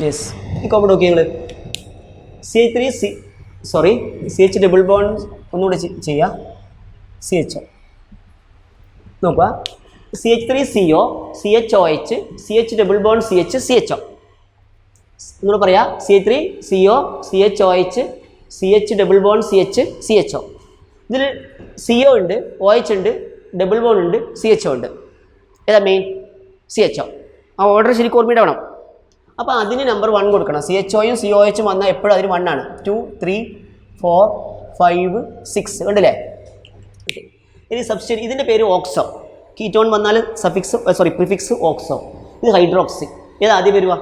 Yes. ഈ compound നോക്കി നിങ്ങൾ CH ഡബിൾ ബോണ്ട് ഒന്നുകൂടെ ചെയ്യാം. CHO നോക്കുക. CH3CO CHOH CH double bond CHO ഒന്നുകൂടെ പറയാം. CH3CO CHOH CH double bond CHO. ഇതിൽ CO ഉണ്ട്, OH ഉണ്ട്, ഡബിൾ ബോണ്ട് ഉണ്ട്, CHO ഉണ്ട്. ഏതാ മെയിൻ? CHO. ആ ഓർഡർ ശരിക്കും ഓർമ്മയിടണം. അപ്പോൾ അതിന് നമ്പർ 1 കൊടുക്കണം. CHOയും COHും വന്നാൽ എപ്പോഴും അതിന് 1 ആണ്. 2, 3, 4, 5, 6 ഉണ്ടല്ലേ? ഇനി സബ്സ്റ്റിറ്റ്യൂട്ട്. ഇതിൻ്റെ പേര് ഓക്സോ. കീറ്റോൺ വന്നാൽ പ്രിഫിക്സ് ഓക്സോ. ഇത് ഹൈഡ്രോക്സി. ഏതാ ആദ്യം വരുക?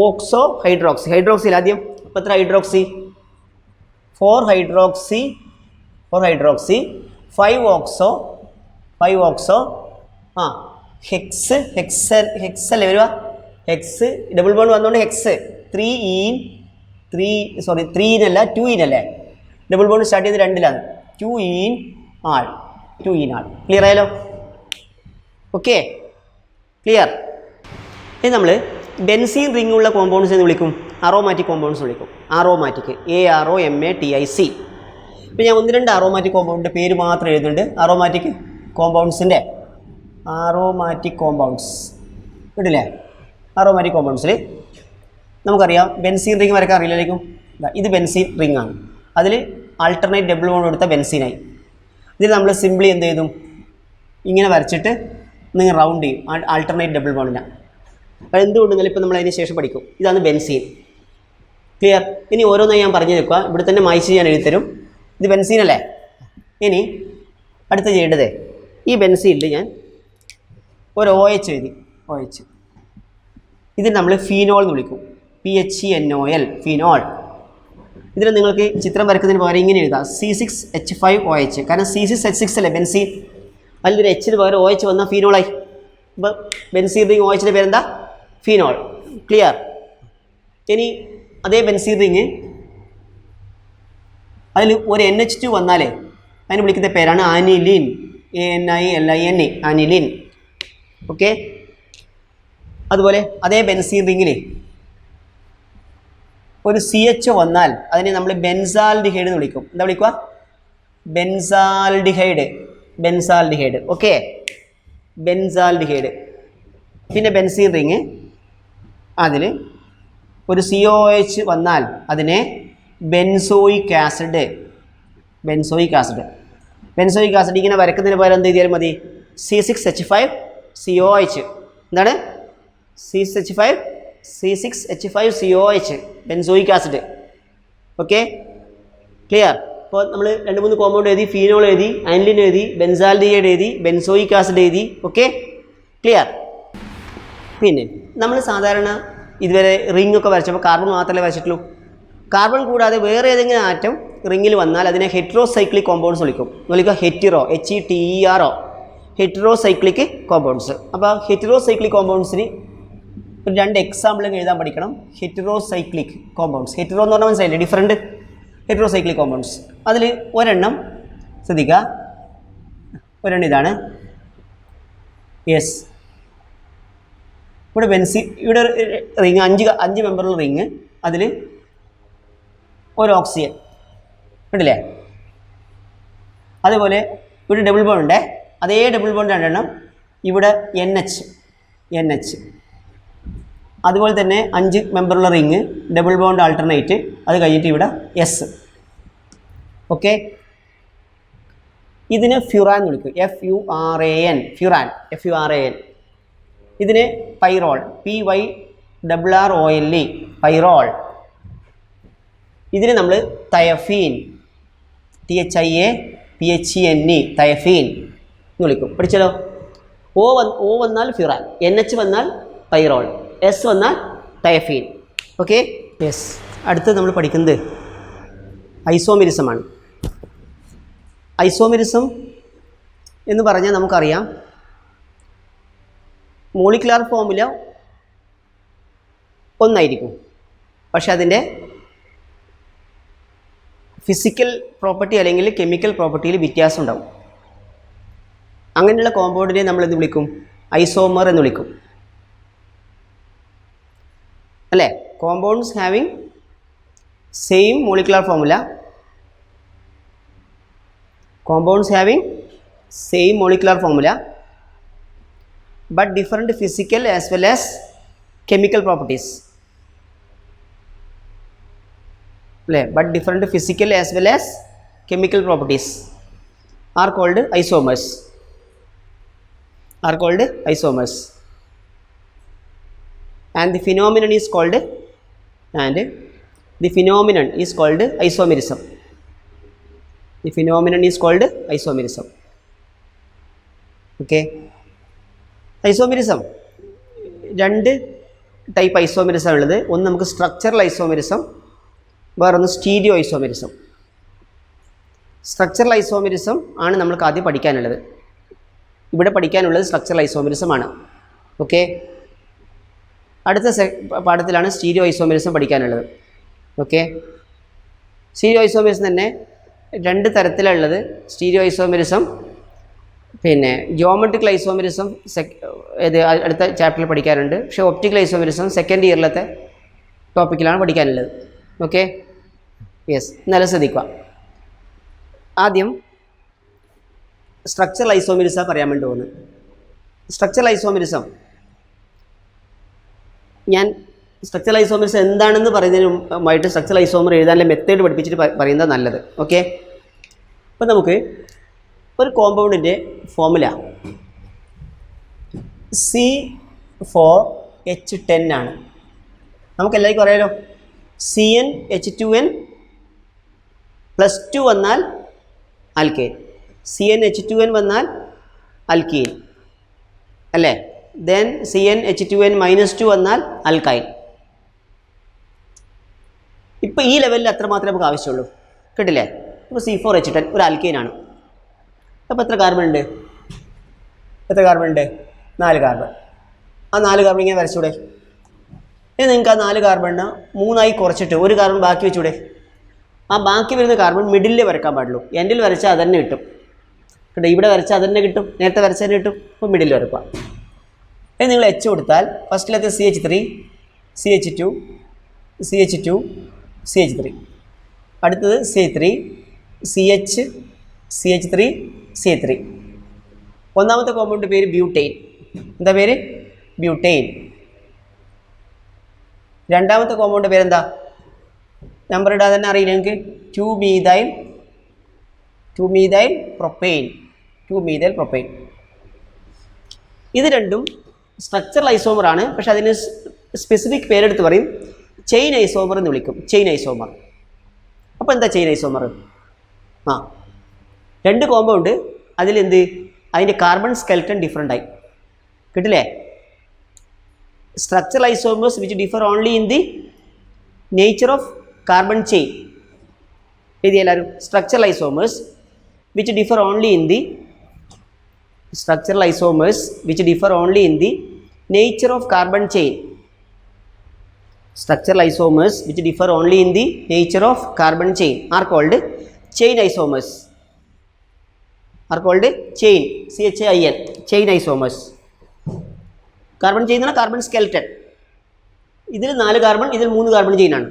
Oxo hydroxy. ഹൈഡ്രോക്സിയിൽ ആദ്യം അപ്പോൾ എത്ര ഹൈഡ്രോക്സി? 4 ഹൈഡ്രോക്സി 5 ഓക്സോ ഹെക്സ് അല്ലേ വരിക? ഹെക്സ് ഡബിൾ ബോണ്ട് വന്നുകൊണ്ട് ഹെക്സ് 3 ഈനല്ല 2 ഈനല്ലേ? ഡബിൾ ബോണ്ട് സ്റ്റാർട്ട് ചെയ്ത് 2ലാണ്. 2 ഈൻ ആൾ. ക്ലിയർ ആയാലോ? Okay, clear. ഇനി നമ്മൾ ബെൻസീൻ റിംഗ് ഉള്ള കോമ്പൗണ്ട്സ് എന്ന് വിളിക്കും, അറോമാറ്റിക് കോമ്പൗണ്ട്സ് വിളിക്കും. Aromatic AROMATIC. ഇപ്പോൾ ഞാൻ 1-2 അറോമാറ്റിക് കോമ്പൗണ്ടിൻ്റെ പേര് മാത്രം എഴുതുന്നുണ്ട്. അറോമാറ്റിക് കോമ്പൗണ്ട്സ് കേട്ടില്ലേ? അറോമാറ്റിക് കോമ്പൗണ്ട്സിൽ നമുക്കറിയാം ബെൻസീൻ റിംഗ് വരക്കാൻ അറിയില്ലായിരിക്കും. ഇത് ബെൻസീൻ റിംഗ് ആണ്. അതിൽ ആൾട്ടർനേറ്റ് ഡബിൾ ബോണ്ട് കൊടുത്ത ബെൻസീനായി. ഇതിൽ നമ്മൾ സിംപ്ലി എന്ത് ചെയ്തു? ഇങ്ങനെ വരച്ചിട്ട് നിങ്ങൾ റൗണ്ട് ചെയ്യും ആൾട്ടർനേറ്റ് ഡബിൾ ബോണ്ടിനാണ്. അപ്പോൾ എന്തുകൊണ്ടെങ്കിലും ഇപ്പോൾ നമ്മൾ അതിന് ശേഷം പഠിക്കും. ഇതാണ് ബെൻസീൻ. ക്ലിയർ? ഇനി ഓരോന്നായി ഞാൻ പറഞ്ഞു വെക്കുക. ഇവിടെ തന്നെ മായ്ച്ച് ഞാൻ എഴുതിത്തരും. ഇത് ബെൻസീൻ അല്ലേ? ഇനി അടുത്ത് ചെയ്യേണ്ടത് ഈ ബെൻസീനിൽ ഞാൻ ഒരു OH എഴുതി. OH ഇതിൽ നമ്മൾ ഫീനോൾ എന്ന് വിളിക്കും. PHENOL phenol. ഇതിൽ നിങ്ങൾക്ക് ചിത്രം വരക്കുന്നതിന് പകരം ഇങ്ങനെ എഴുതാം C6H5OH. കാരണം C6H6 അല്ലേ ബെൻസീൻ. അതിലൊരു Hന് പകരം OH വന്നാൽ ഫീനോളായി. അപ്പോൾ ബെൻസീൻ റിംഗ് OHൻ്റെ പേരെന്താ? ഫീനോൾ. ക്ലിയർ? ഇനി അതേ ബെൻസീൻ റിംഗ് അതിൽ ഒരു NH2 വന്നാലേ അതിന് വിളിക്കുന്ന പേരാണ് ആനിലിൻ. ANILIN ആനിലിൻ. ഓക്കെ. അതുപോലെ അതേ ബെൻസീൻ റിംഗിൽ ഒരു CHO വന്നാൽ അതിനെ നമ്മൾ ബെൻസാൽഡിഹൈഡ് എന്ന് വിളിക്കും. എന്താ വിളിക്കുക? ബെൻസാൽഡിഹൈഡ്. Okay, benzaldehyde. പിന്നെ ബെൻസീൻ റിംഗ് അതിൽ ഒരു COH വന്നാൽ അതിനെ ബെൻസോയിക് ആസിഡ് ഇങ്ങനെ വരക്കുന്നതിന് പകരം എന്ത് ചെയ്താലും മതി? C6H5COH. എന്താണ്? C6H5COH benzoic acid. Okay, clear? അപ്പോൾ നമ്മൾ 2-3 കോമ്പൗണ്ട് എഴുതി. ഫീനോൾ എഴുതി, ആനിലിൻ എഴുതി, ബെൻസാൽഡിഹൈഡ് എഴുതി, ബെൻസോയിക് ആസിഡ് എഴുതി. Okay, clear? പിന്നെ നമ്മൾ സാധാരണ ഇതുവരെ റിംഗ് ഒക്കെ വരച്ചപ്പോൾ കാർബൺ മാത്രമേ വരച്ചിട്ടുള്ളൂ. കാർബൺ കൂടാതെ വേറെ ഏതെങ്കിലും ആറ്റം റിങ്ങിൽ വന്നാൽ അതിനെ ഹെറ്ററോസൈക്ലിക് കോമ്പൗണ്ട്സ് വിളിക്കും. HETERO heterocyclic compounds. അപ്പോൾ ഹെറ്ററോസൈക്ലിക് കോമ്പൗണ്ട്സിന് ഒരു 2 എക്സാമ്പിളും എഴുതാൻ പഠിക്കണം. Heterocyclic compounds. ഹെറ്ററോ എന്ന് പറഞ്ഞാൽ മനസ്സിലായില്ലേ? Different heterocyclic compounds. അതിൽ ഒരെണ്ണം ശ്രദ്ധിക്കുക. ഒരെണ്ണം ഇതാണ്. യെസ്, ഇവിടെ ഇവിടെ റിങ് 5 മെമ്പറുള്ള റിങ്. അതിൽ ഒരു ഓക്സിജൻ ഉണ്ടല്ലേ? അതുപോലെ ഇവിടെ ഡബിൾ ബോണ്ട് ഉണ്ട്. അതേ ഡബിൾ ബോണ്ട് 2 എണ്ണം. ഇവിടെ NH. അതുപോലെ തന്നെ 5 മെമ്പറുള്ള റിങ്, ഡബിൾ ബോണ്ട് ആൾട്ടർനേറ്റ്. അത് കഴിഞ്ഞിട്ട് ഇവിടെ S. ഓക്കെ, ഇതിനെ ഫ്യൂറാൻ എന്ന് വിളിക്കും. FURAN. ഇതിനെ പൈറോൾ. PYRROLE pyrrole. ഇതിനെ നമ്മൾ തയഫീൻ. THIAPHENE തയഫീൻ എന്ന് വിളിക്കും. പഠിച്ചല്ലോ? O വന്നാൽ ഫ്യൂറാൻ, NH വന്നാൽ പൈറോൾ, S വന്നാൽ തയഫീൻ. Okay, yes. അടുത്ത് നമ്മൾ പഠിക്കുന്നത് ഐസോമെരിസമാണ്. ഐസോമെരിസം എന്ന് പറഞ്ഞാൽ നമുക്കറിയാം മോളിക്കുലാർ ഫോർമുല ഒന്നായിരിക്കും, പക്ഷെ അതിൻ്റെ ഫിസിക്കൽ പ്രോപ്പർട്ടി അല്ലെങ്കിൽ കെമിക്കൽ പ്രോപ്പർട്ടിയിൽ വ്യത്യാസം ഉണ്ടാവും. അങ്ങനെയുള്ള കോമ്പൗണ്ടിനെ നമ്മൾ എന്ത് വിളിക്കും? ഐസോമർ എന്ന് വിളിക്കും. അല്ലേ? Compounds having same molecular formula, compounds having same molecular formula but different physical as well as chemical properties, but different physical as well as chemical properties are called isomers, and the phenomenon is called isomerism. The phenomenon is called isomerism. Okay. Isomerism. രണ്ട് type isomerism ഉള്ളത്. ഒന്ന് നമുക്ക് structural isomerism, വേറൊന്ന് stereo isomerism. Structural isomerism ആണ് നമ്മൾക്ക് ആദ്യം പഠിക്കാനുള്ളത്. ഇവിടെ പഠിക്കാനുള്ളത് സ്ട്രക്ചറൽ ഐസോമെറിസം ആണ്. ഓക്കെ. അടുത്ത പാഠത്തിലാണ് സ്റ്റീരിയോ ഐസോമെറിസം പഠിക്കാനുള്ളത്. ഓക്കെ. സ്റ്റീരിയോ ഐസോമെറിസം തന്നെ രണ്ട് തരത്തിലുള്ളത്. സ്റ്റീരിയോ ഐസോമെറിസം, പിന്നെ ജിയോമെട്രിക്കൽ ഐസോമെറിസം ഇത് അടുത്ത ചാപ്റ്ററിൽ പഠിക്കാനുണ്ട്. പക്ഷേ ഒപ്റ്റിക്കൽ ഐസോമെറിസം സെക്കൻഡ് ഇയറിലത്തെ ടോപ്പിക്കിലാണ് പഠിക്കാനുള്ളത്. ഓക്കെ. യെസ്, നല്ല ശ്രദ്ധിക്കുക. ആദ്യം സ്ട്രക്ചറൽ ഐസോമെറിസം പറയാൻ വേണ്ടി പോകുന്നത്. സ്ട്രക്ചറൽ ഐസോമെറിസം ഞാൻ സ്ട്രക്ചറൽ ഐസോമെറിസം എന്താണെന്ന് പറയുന്നതിനുമായിട്ട് സ്ട്രക്ചറൽ ഐസോമർ എഴുതാനുള്ള മെത്തേഡ് പഠിപ്പിച്ചിട്ട് പറയുന്നത് നല്ലത്. ഓക്കെ. അപ്പോൾ നമുക്ക് ഒരു കോമ്പൗണ്ടിൻ്റെ ഫോർമുല C4H10 ആണ്. നമുക്കെല്ലാവർക്കും അറിയാലോ. CnH2n +2 വന്നാൽ ആൽക്കെയിൻ, CnH2n വന്നാൽ അൽക്കീൻ അല്ലേ? ദെൻ CnH2n -2 വന്നാൽ അൽക്കൈൻ. ഇപ്പോൾ ഈ ലെവലിൽ അത്ര മാത്രമേ നമുക്ക് ആവശ്യമുള്ളൂ. കേട്ടില്ലേ? ഇപ്പോൾ C4H10 ഒരു ആൽക്കൈനാണ്. അപ്പോൾ എത്ര കാർബൺ ഉണ്ട്? 4 കാർബൺ. ആ 4 കാർബൺ ഇങ്ങനെ വരച്ചൂടെ? ഇനി നിങ്ങൾക്ക് ആ 4 കാർബണിന് 3 കുറച്ചിട്ട് ഒരു കാർബൺ ബാക്കി വെച്ചൂടെ? ആ ബാക്കി വരുന്ന കാർബൺ മിഡിലിൽ വരക്കാൻ പാടുള്ളൂ. എൻഡിൽ വരച്ചാൽ അത് തന്നെ കിട്ടും. കേട്ടോ? ഇവിടെ വരച്ചാൽ അത് തന്നെ കിട്ടും, നേരത്തെ വരച്ചാൽ തന്നെ കിട്ടും. അപ്പോൾ മിഡിൽ വരക്കുക. ഇനി നിങ്ങൾ H കൊടുത്താൽ ഫസ്റ്റിലത്തെ CH3, CH2, CH2, CH3, അടുത്തത് CH3, CH, CH3, CH3. ഒന്നാമത്തെ കോമ്പൗണ്ട് പേര് ബ്യൂട്ടെയിൻ. എന്താ പേര്? ബ്യൂട്ടെയിൻ. രണ്ടാമത്തെ കോമ്പൗണ്ട് പേരെന്താ? നമ്പർ ഇടാതെ തന്നെ അറിയില്ല നിങ്ങൾക്ക്. 2-methyl propane. ഇത് രണ്ടും സ്ട്രക്ചറൽ ഐസോമർ ആണ്. പക്ഷെ അതിന് സ്പെസിഫിക് പേരെടുത്ത് പറയും, ചെയിൻ ഐസോമർ എന്ന് വിളിക്കും. Chain isomer. അപ്പോൾ എന്താ ചെയിൻ ഐസോമർ? രണ്ട് കോമ്പൗണ്ട്, അതിലെന്ത്, അതിൻ്റെ കാർബൺ സ്കെൽട്ടൺ ഡിഫറെൻ്റ് ആയി. കിട്ടില്ലേ? Structural isomers which differ only in the nature of carbon chain. എഴുതി എല്ലാവരും. Structural isomers which differ only in the nature of carbon chain. Structural isomers which differ only in the nature of carbon chain are called chain isomers. chain isomers. Carbon chain എന്ന് പറഞ്ഞാൽ carbon skeleton. ഇതിൽ 4 carbon, ഇതിൽ 3 carbon ചെയിനാണ്.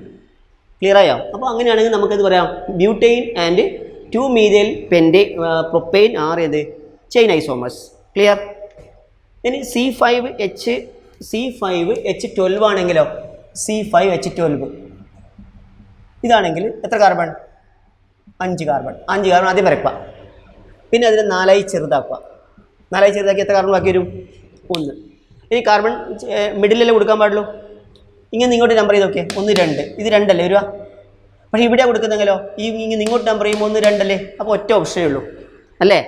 Clear ആയോ? അപ്പോൾ അങ്ങനെയാണെങ്കിൽ നമുക്കത് പറയാം, butane and 2-methyl propane are ഏത്? Chain isomers. ക്ലിയർ? ഇനി C5H12 ആണെങ്കിലോ? C5H12 ഇതാണെങ്കിൽ എത്ര കാർബൺ? 5 കാർബൺ. 5 കാർബൺ ആദ്യം വരക്കുക. പിന്നെ അതിനെ 4 ചെറുതാക്കുക. 4 ചെറുതാക്കി എത്ര കാർബൺ ബാക്കി വരും? 1. ഇനി കാർബൺ മിഡിലല്ലേ കൊടുക്കാൻ പാടുള്ളൂ. ഇങ്ങനെ ഇങ്ങോട്ട് നമ്പർ ചെയ്ത് നോക്കിയേ. 1, 2. ഇത് 2 അല്ലേ വരിക? പക്ഷേ ഇവിടെ കൊടുക്കുന്നെങ്കിലോ ഇങ്ങനെ ഇങ്ങോട്ട് നമ്പർ ചെയ്യുമ്പോൾ 1, 2 അല്ലേ? അപ്പോൾ ഒറ്റ ഓപ്ഷനേ ഉള്ളൂ അല്ലേ?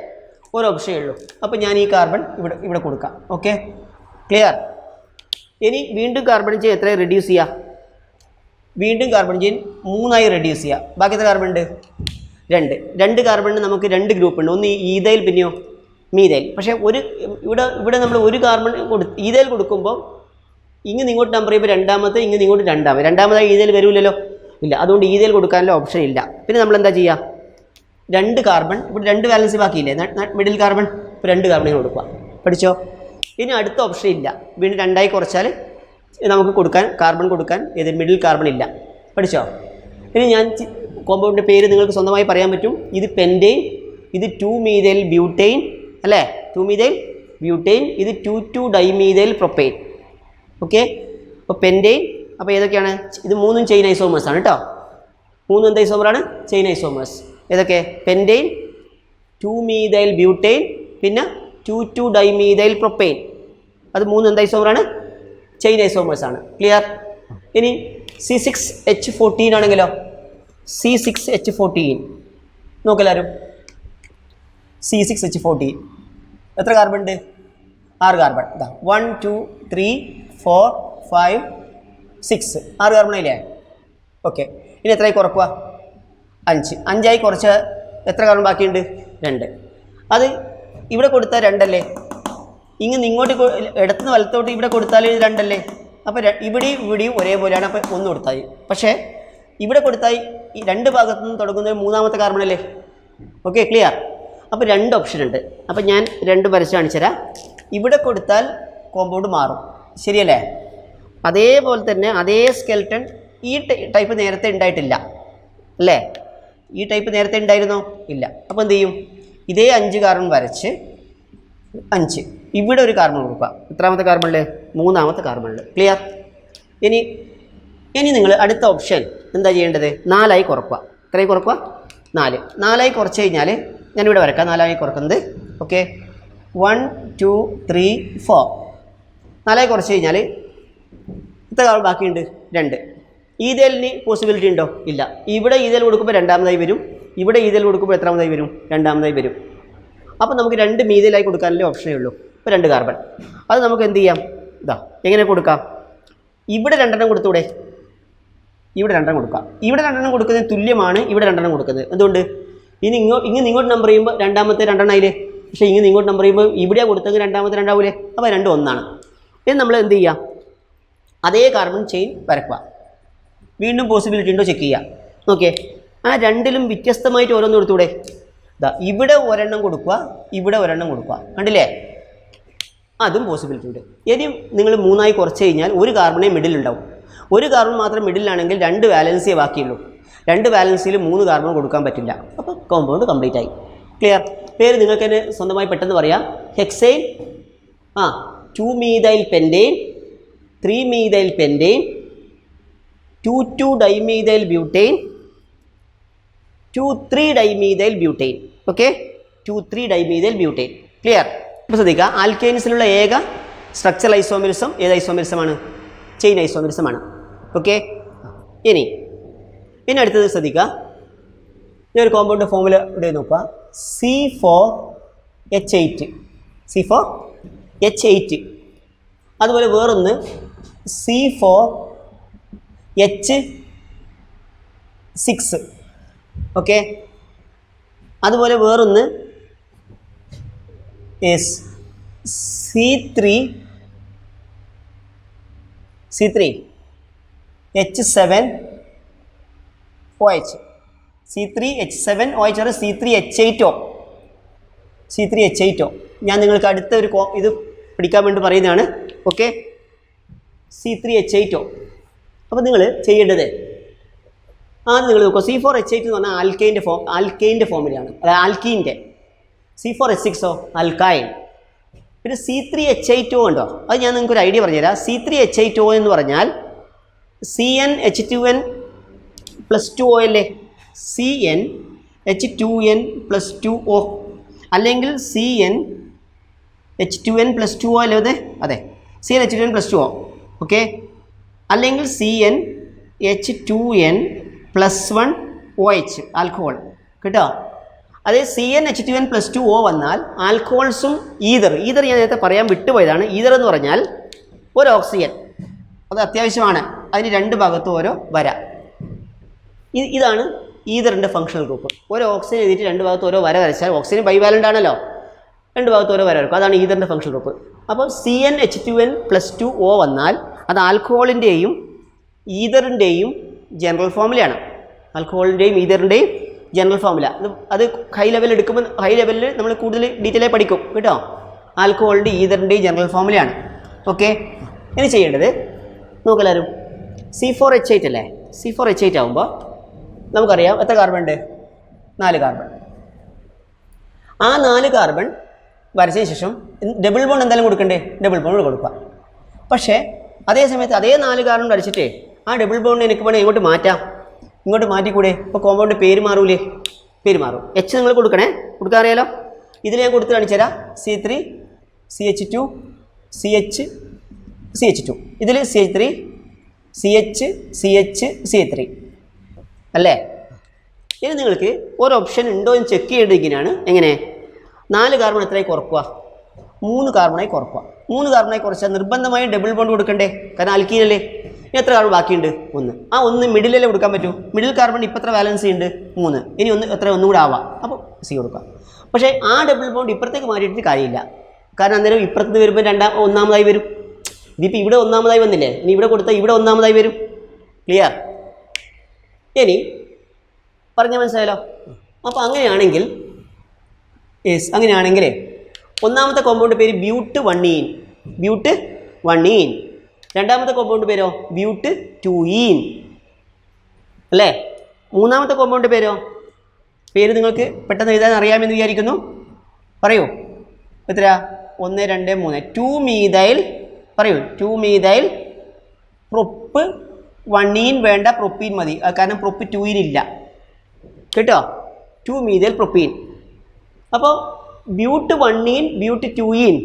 ഒരു ഓപ്ഷനേ ഉള്ളൂ. അപ്പോൾ ഞാൻ ഈ കാർബൺ ഇവിടെ കൊടുക്കാം. Okay, clear? ഇനി വീണ്ടും കാർബൺ ചെയിൻ എത്ര റെഡ്യൂസ് ചെയ്യുക? വീണ്ടും കാർബൺ ചെയിൻ 3 റെഡ്യൂസ് ചെയ്യുക. ബാക്കി എത്ര കാർബൺ ഉണ്ട്? 2 കാർബണിന് നമുക്ക് 2 ഗ്രൂപ്പ് ഉണ്ട്. ഒന്ന് ഈതൈൽ, പിന്നെയോ മീതൈൽ. പക്ഷേ ഇവിടെ നമ്മൾ ഒരു കാർബൺ ഈതൈൽ കൊടുക്കുമ്പോൾ ഇങ്ങനെ ഇങ്ങോട്ട് നമ്പർ ചെയ്യുമ്പോൾ രണ്ടാമത്തെ, ഇങ്ങനെ ഇങ്ങോട്ട് രണ്ടാമതായി ഈതൈൽ വരില്ലല്ലോ. ഇല്ല, അതുകൊണ്ട് ഈതൈൽ കൊടുക്കാനുള്ള ഓപ്ഷൻ ഇല്ല. പിന്നെ നമ്മൾ എന്താ ചെയ്യുക? 2 കാർബൺ, ഇവിടെ 2 വാലൻസി ബാക്കിയില്ലേ മിഡിൽ കാർബൺ, ഇപ്പോൾ 2 കാർബൺ കൊടുക്കുക. പഠിച്ചോ? ഇനി അടുത്ത ഓപ്ഷൻ ഇല്ല. വീണ്ടും 2 കുറച്ചാൽ നമുക്ക് കൊടുക്കാൻ കാർബൺ കൊടുക്കാൻ ഏത് മിഡിൽ കാർബൺ ഇല്ല. പഠിച്ചോ? ഇനി ഞാൻ കോമ്പൗണ്ടിൻ്റെ പേര് നിങ്ങൾക്ക് സ്വന്തമായി പറയാൻ പറ്റും. ഇത് പെൻറ്റെയിൻ, ഇത് 2-മീഥൈൽ ബ്യൂട്ടെയിൻ അല്ലേ, 2-മീഥൈൽ ബ്യൂട്ടെയിൻ, ഇത് 2,2-ഡൈമീഥൈൽ പ്രൊപ്പെയിൻ. ഓക്കെ, അപ്പോൾ പെൻറ്റെയിൻ. അപ്പോൾ ഏതൊക്കെയാണ്? ഇത് 3 ചെയിൻ ഐസോമേഴ്സ് ആണ് കേട്ടോ. 3 എന്ത് ഐസോമറാണ്? Chain isomers. ഏതൊക്കെ? പെൻറ്റെയിൻ, 2-മീഥൈൽ ബ്യൂട്ടെയിൻ, പിന്നെ 2,2-ഡൈമീഥൈൽ പ്രൊപ്പെയിൻ. അത് 3 എന്ത് ഐസോമറാണ്? ചെയിൻ ഐസോമേഴ്സ് ആണ്. ക്ലിയർ? ഇനി C6H14 ആണെങ്കിലോ? C6H14 നോക്കെല്ലാവരും. C6H14 എത്ര കാർബൺ ഉണ്ട്? 6 കാർബൺ. 1 2 3 4 5 6 6 കാർബൺ ആയില്ലേ? ഓക്കെ, ഇനി എത്രയായി കുറക്കുക? 5. 5ആയി കുറച്ച് എത്ര കാർബൺ ബാക്കിയുണ്ട്? 2. അത് ഇവിടെ കൊടുത്താൽ 2 അല്ലേ? ഇങ്ങനെ ഇങ്ങോട്ട് ഇടത്തുനിന്ന് വലത്തോട്ട് ഇവിടെ കൊടുത്താൽ 2 അല്ലേ? അപ്പോൾ ഇവിടെയും ഒരേപോലെയാണ്. അപ്പോൾ 1 കൊടുത്താൽ. പക്ഷേ ഇവിടെ കൊടുത്താൽ ഈ 2 ഭാഗത്തു നിന്ന് തുടങ്ങുന്നത് 3ാമത്തെ കാർബൺ അല്ലേ? Okay, clear? അപ്പോൾ 2 ഓപ്ഷൻ ഉണ്ട്. അപ്പോൾ ഞാൻ 2 വരച്ച് കാണിച്ചു തരാം. ഇവിടെ കൊടുത്താൽ കോമ്പൗണ്ട് മാറും, ശരിയല്ലേ? അതേപോലെ തന്നെ അതേ സ്കെൽട്ടൺ ഈ ടൈപ്പ് നേരത്തെ ഉണ്ടായിട്ടില്ല അല്ലേ? ഈ ടൈപ്പ് നേരത്തെ ഉണ്ടായിരുന്നോ? ഇല്ല. അപ്പോൾ എന്ത് ചെയ്യും? ഇതേ 5 കാർബൺ വരച്ച് 5 ഇവിടെ ഒരു കാർബൺ കൊടുക്കുക. എത്രാമത്തെ കാർബണിൽ? 3ാമത്തെ കാർബണിൽ. ക്ലിയർ? ഇനി നിങ്ങൾ അടുത്ത ഓപ്ഷൻ എന്താ ചെയ്യേണ്ടത്? 4ആയി കുറക്കുക. എത്രയായി കുറക്കുക? 4. 4ആയി കുറച്ച് കഴിഞ്ഞാൽ ഞാനിവിടെ വരക്കാം. 4ആയി കുറക്കുന്നത്. ഓക്കെ, 1 2 3 4. 4ആയി കുറച്ച് കഴിഞ്ഞാൽ എത്ര കാർബൺ ബാക്കിയുണ്ട്? 2. ഈതേലിന് പോസിബിലിറ്റി ഉണ്ടോ? ഇല്ല. ഇവിടെ ഈതേൽ കൊടുക്കുമ്പോൾ 2ാമതായി വരും, ഇവിടെ ഈതേൽ കൊടുക്കുമ്പോൾ എത്രാമതായി വരും? 2ാമതായി വരും. അപ്പോൾ നമുക്ക് 2 മീഥൈലായി കൊടുക്കാനല്ലേ ഓപ്ഷനേ ഉള്ളൂ. ഇപ്പോൾ 2 കാർബൺ. അത് നമുക്ക് എന്ത് ചെയ്യാം? എങ്ങനെ കൊടുക്കാം? ഇവിടെ 2 കൊടുത്തൂടെ? ഇവിടെ 2 കൊടുക്കാം. ഇവിടെ 2 കൊടുക്കുന്നത് തുല്യമാണ് ഇവിടെ 2 കൊടുക്കുന്നത്. എന്തുകൊണ്ട്? ഇങ്ങോട്ട് നമ്പർ ചെയ്യുമ്പോൾ 2ാമത്തെ 2 ആയില്ലേ? പക്ഷേ ഇങ്ങോട്ട് നമ്പർ ചെയ്യുമ്പോൾ ഇവിടെയാണ് കൊടുത്തെങ്കിൽ 2ാമത്തെ 2 ആവൂലേ? അപ്പോൾ 2 1 ഇനി നമ്മൾ എന്ത് ചെയ്യുക? അതേ കാർബൺ ചെയിൻ വരക്കുക. വീണ്ടും പോസിബിലിറ്റി ഉണ്ടോ ചെക്ക് ചെയ്യുക. ഓക്കെ, ആ 2ലും വ്യത്യസ്തമായിട്ട് ഓരോന്ന് കൊടുത്തൂടെ? ഇവിടെ ഒരെണ്ണം കൊടുക്കുക, ഇവിടെ ഒരെണ്ണം കൊടുക്കുക. കണ്ടില്ലേ? അതും പോസിബിലിറ്റി ഉണ്ട്. ഇനി നിങ്ങൾ 3ആയി കുറച്ച് കഴിഞ്ഞാൽ ഒരു കാർബണേ മിഡിൽ ഉണ്ടാവും. ഒരു കാർബൺ മാത്രം മിഡിലാണെങ്കിൽ 2 വാലൻസിയേ ബാക്കിയുള്ളൂ. 2 വാലൻസിയിൽ 3 കാർബൺ കൊടുക്കാൻ പറ്റില്ല. അപ്പോൾ കോമ്പൗണ്ട് കംപ്ലീറ്റ് ആയി. ക്ലിയർ? പേര് നിങ്ങൾക്ക് തന്നെ സ്വന്തമായി പെട്ടെന്ന് പറയാം. Hexane, two methyl pentane, three methyl pentane, two two dimethyl butane, two three dimethyl butane. Okay, two three dimethyl butane. Clear? ഇപ്പോൾ ശ്രദ്ധിക്കുക, ആൽക്കെയിൻസിലുള്ള ഏക സ്ട്രക്ചറൽ ഐസോമെറിസം ഏത് ഐസോമെറിസമാണ്? ചെയിൻ ഐസോമെറിസമാണ്. ഓക്കെ, ഇനി അടുത്തത് ശ്രദ്ധിക്കുക. ഈ ഒരു കോമ്പൗണ്ട് ഫോമുല ഇവിടെ നോക്കുക. C4H8, C4H8. അതുപോലെ വേറൊന്ന് C4H6. ഓക്കെ, അതുപോലെ വേറൊന്ന് C3H7OH, C3H7OH, C3H8O. ഞാൻ നിങ്ങൾക്ക് അടുത്ത ഒരു ഇത് പിടിക്കാൻ വേണ്ടി പറയുന്നതാണ്. Okay, C3H8O. അപ്പോൾ നിങ്ങൾ ചെയ്യേണ്ടത് ആദ്യം നിങ്ങൾ നോക്കുക. C4H8 എന്ന് പറഞ്ഞാൽ ആൽക്കൈൻ്റെ ഫോമിലാണ്, അതായത് ആൽക്കീൻ്റെ. C4H6 alkyne. പിന്നെ C3H8O ഉണ്ടോ? അത് ഞാൻ നിങ്ങൾക്ക് ഒരു ഐഡിയ പറഞ്ഞുതരാം. C3H8O എന്ന് പറഞ്ഞാൽ CnH2n+2O അല്ലേ? CnH2n+2O അല്ലെങ്കിൽ CnH2n+2O അല്ലേ? അതെ, CnH2n+2O. ഓക്കെ, അല്ലെങ്കിൽ CnH2n+1OH ആൽക്കഹോൾ. കേട്ടോ? അതേ CnH2n+2O വന്നാൽ ആൽക്കഹോൾസും ഈതർ ഞാൻ നേരത്തെ പറയാൻ വിട്ടുപോയതാണ്. ഈതർ എന്ന് പറഞ്ഞാൽ ഒരു ഓക്സിജൻ, അത് അത്യാവശ്യമാണ്. അതിന് 2 ഭാഗത്തും ഓരോ വര. ഇതാണ് ഈതറിൻ്റെ ഫങ്ഷണൽ ഗ്രൂപ്പ്. ഓരോ ഓക്സിജൻ എഴുതിയിട്ട് 2 ഭാഗത്ത് ഓരോ വര വരച്ചാൽ ഓക്സിജൻ ബൈവാലൻ്റ് ആണല്ലോ. 2 ഭാഗത്ത് ഓരോ വര വരക്കും. അതാണ് ഈതറിൻ്റെ ഫങ്ഷണൽ ഗ്രൂപ്പ്. അപ്പോൾ CnH2n+2O വന്നാൽ അത് ആൽക്കഹോളിൻ്റെയും ഈതറിൻ്റെയും ജനറൽ ഫോമുലയാണ്. ആൽക്കഹോളിൻ്റെയും ഈതറിൻ്റെയും ജനറൽ ഫോമുല. അത് ഹൈ ലെവലിൽ എടുക്കുമ്പോൾ ഹൈ ലെവലിൽ നമ്മൾ കൂടുതൽ ഡീറ്റെയിലായി പഠിക്കും കേട്ടോ. ആൽക്കഹോളിൻ്റെ ഈതറിൻ്റെയും ജനറൽ ഫോമുലയാണ്. ഓക്കെ, ഇനി ചെയ്യേണ്ടത് നോക്കെല്ലാവരും. C4H8 അല്ലേ? C4H8 ആകുമ്പോൾ നമുക്കറിയാം എത്ര കാർബൺ ഉണ്ട്? 4 കാർബൺ. ആ 4 കാർബൺ വരച്ചതിന് ശേഷം ഡബിൾ ബോണ്ട് എന്തായാലും കൊടുക്കണ്ടേ? ഡബിൾ ബോണ്ട് കൊടുക്കുക. പക്ഷേ അതേ സമയത്ത് അതേ 4 കാർബൺ വരച്ചിട്ട് ആ ഡബിൾ ബോണ്ട് എനിക്ക് വേണമെങ്കിൽ ഇങ്ങോട്ട് മാറ്റാം. ഇങ്ങോട്ട് മാറ്റിക്കൂടെ? ഇപ്പോൾ കോമ്പൗണ്ട് പേര് മാറൂലേ? പേര് മാറും. H നിങ്ങൾ കൊടുക്കണേ, കൊടുക്കാൻ അറിയാലോ. ഇതിൽ ഞാൻ കൊടുത്ത് കാണിച്ചു തരാം. C3 CH2 CH2 ഇതിൽ CH3 CH അല്ലേ? ഇനി നിങ്ങൾക്ക് ഒരു ഓപ്ഷൻ ഉണ്ടോ എന്ന് ചെക്ക് ചെയ്യേണ്ടത് ഇങ്ങനെയാണ്. എങ്ങനെ? 4 കാർബൺ എത്രയായി കുറക്കുക? 3 കാർബണായി കുറക്കുക. 3 കാർബണായി കുറച്ചാൽ നിർബന്ധമായും ഡബിൾ ബോണ്ട് കൊടുക്കണ്ടേ? കാരണം ആൽക്കീനല്ലേ. ഇനി എത്ര കാർബൺ ബാക്കിയുണ്ട്? 1. ആ 1 മിഡിലല്ലേ കൊടുക്കാൻ പറ്റൂ? മിഡിൽ കാർബൺ ഇപ്പോൾ എത്ര വാലൻസി ഉണ്ട്? 3. ഇനി എത്ര ഒന്നും കൂടെ ആവാം. അപ്പോൾ C കൊടുക്കാം. പക്ഷേ ആ ഡബിൾ ബോണ്ട് ഇപ്പുറത്തേക്ക് മാറ്റിയിട്ട് കാര്യമില്ല. കാരണം അന്നേരം ഇപ്പുറത്ത് വരുമ്പോൾ ഒന്നാമതായി വരും. ഇതിപ്പോൾ ഇവിടെ ഒന്നാമതായി വന്നില്ലേ? ഇനി ഇവിടെ കൊടുത്താൽ ഇവിടെ ഒന്നാമതായി വരും. ക്ലിയർ? ഇനി പറഞ്ഞാൽ മനസ്സിലായല്ലോ. അപ്പോൾ അങ്ങനെയാണെങ്കിൽ ഒന്നാമത്തെ കോമ്പൗണ്ട് പേര് ബ്യൂട്ട്-1-ene. ബ്യൂട്ട്-1-ene. രണ്ടാമത്തെ കോമ്പൗണ്ട് പേരോ? ബ്യൂട്ട്-2-ene അല്ലേ? മൂന്നാമത്തെ കോമ്പൗണ്ട് പേരോ? പേര് നിങ്ങൾക്ക് പെട്ടെന്ന് എഴുതാൻ അറിയാമെന്ന് വിചാരിക്കുന്നു. പറയൂ. എത്ര? 1 2 3 2-methyl. പറയൂ. 2-methyl prop-1-ene വേണ്ട, പ്രൊപ്പീൻ മതി. കാരണം prop-2-ene ഇല്ല കേട്ടോ. 2-methyl propene. അപ്പോൾ ബ്യൂട്ട്-1-ene ബ്യൂട്ട്-2-ene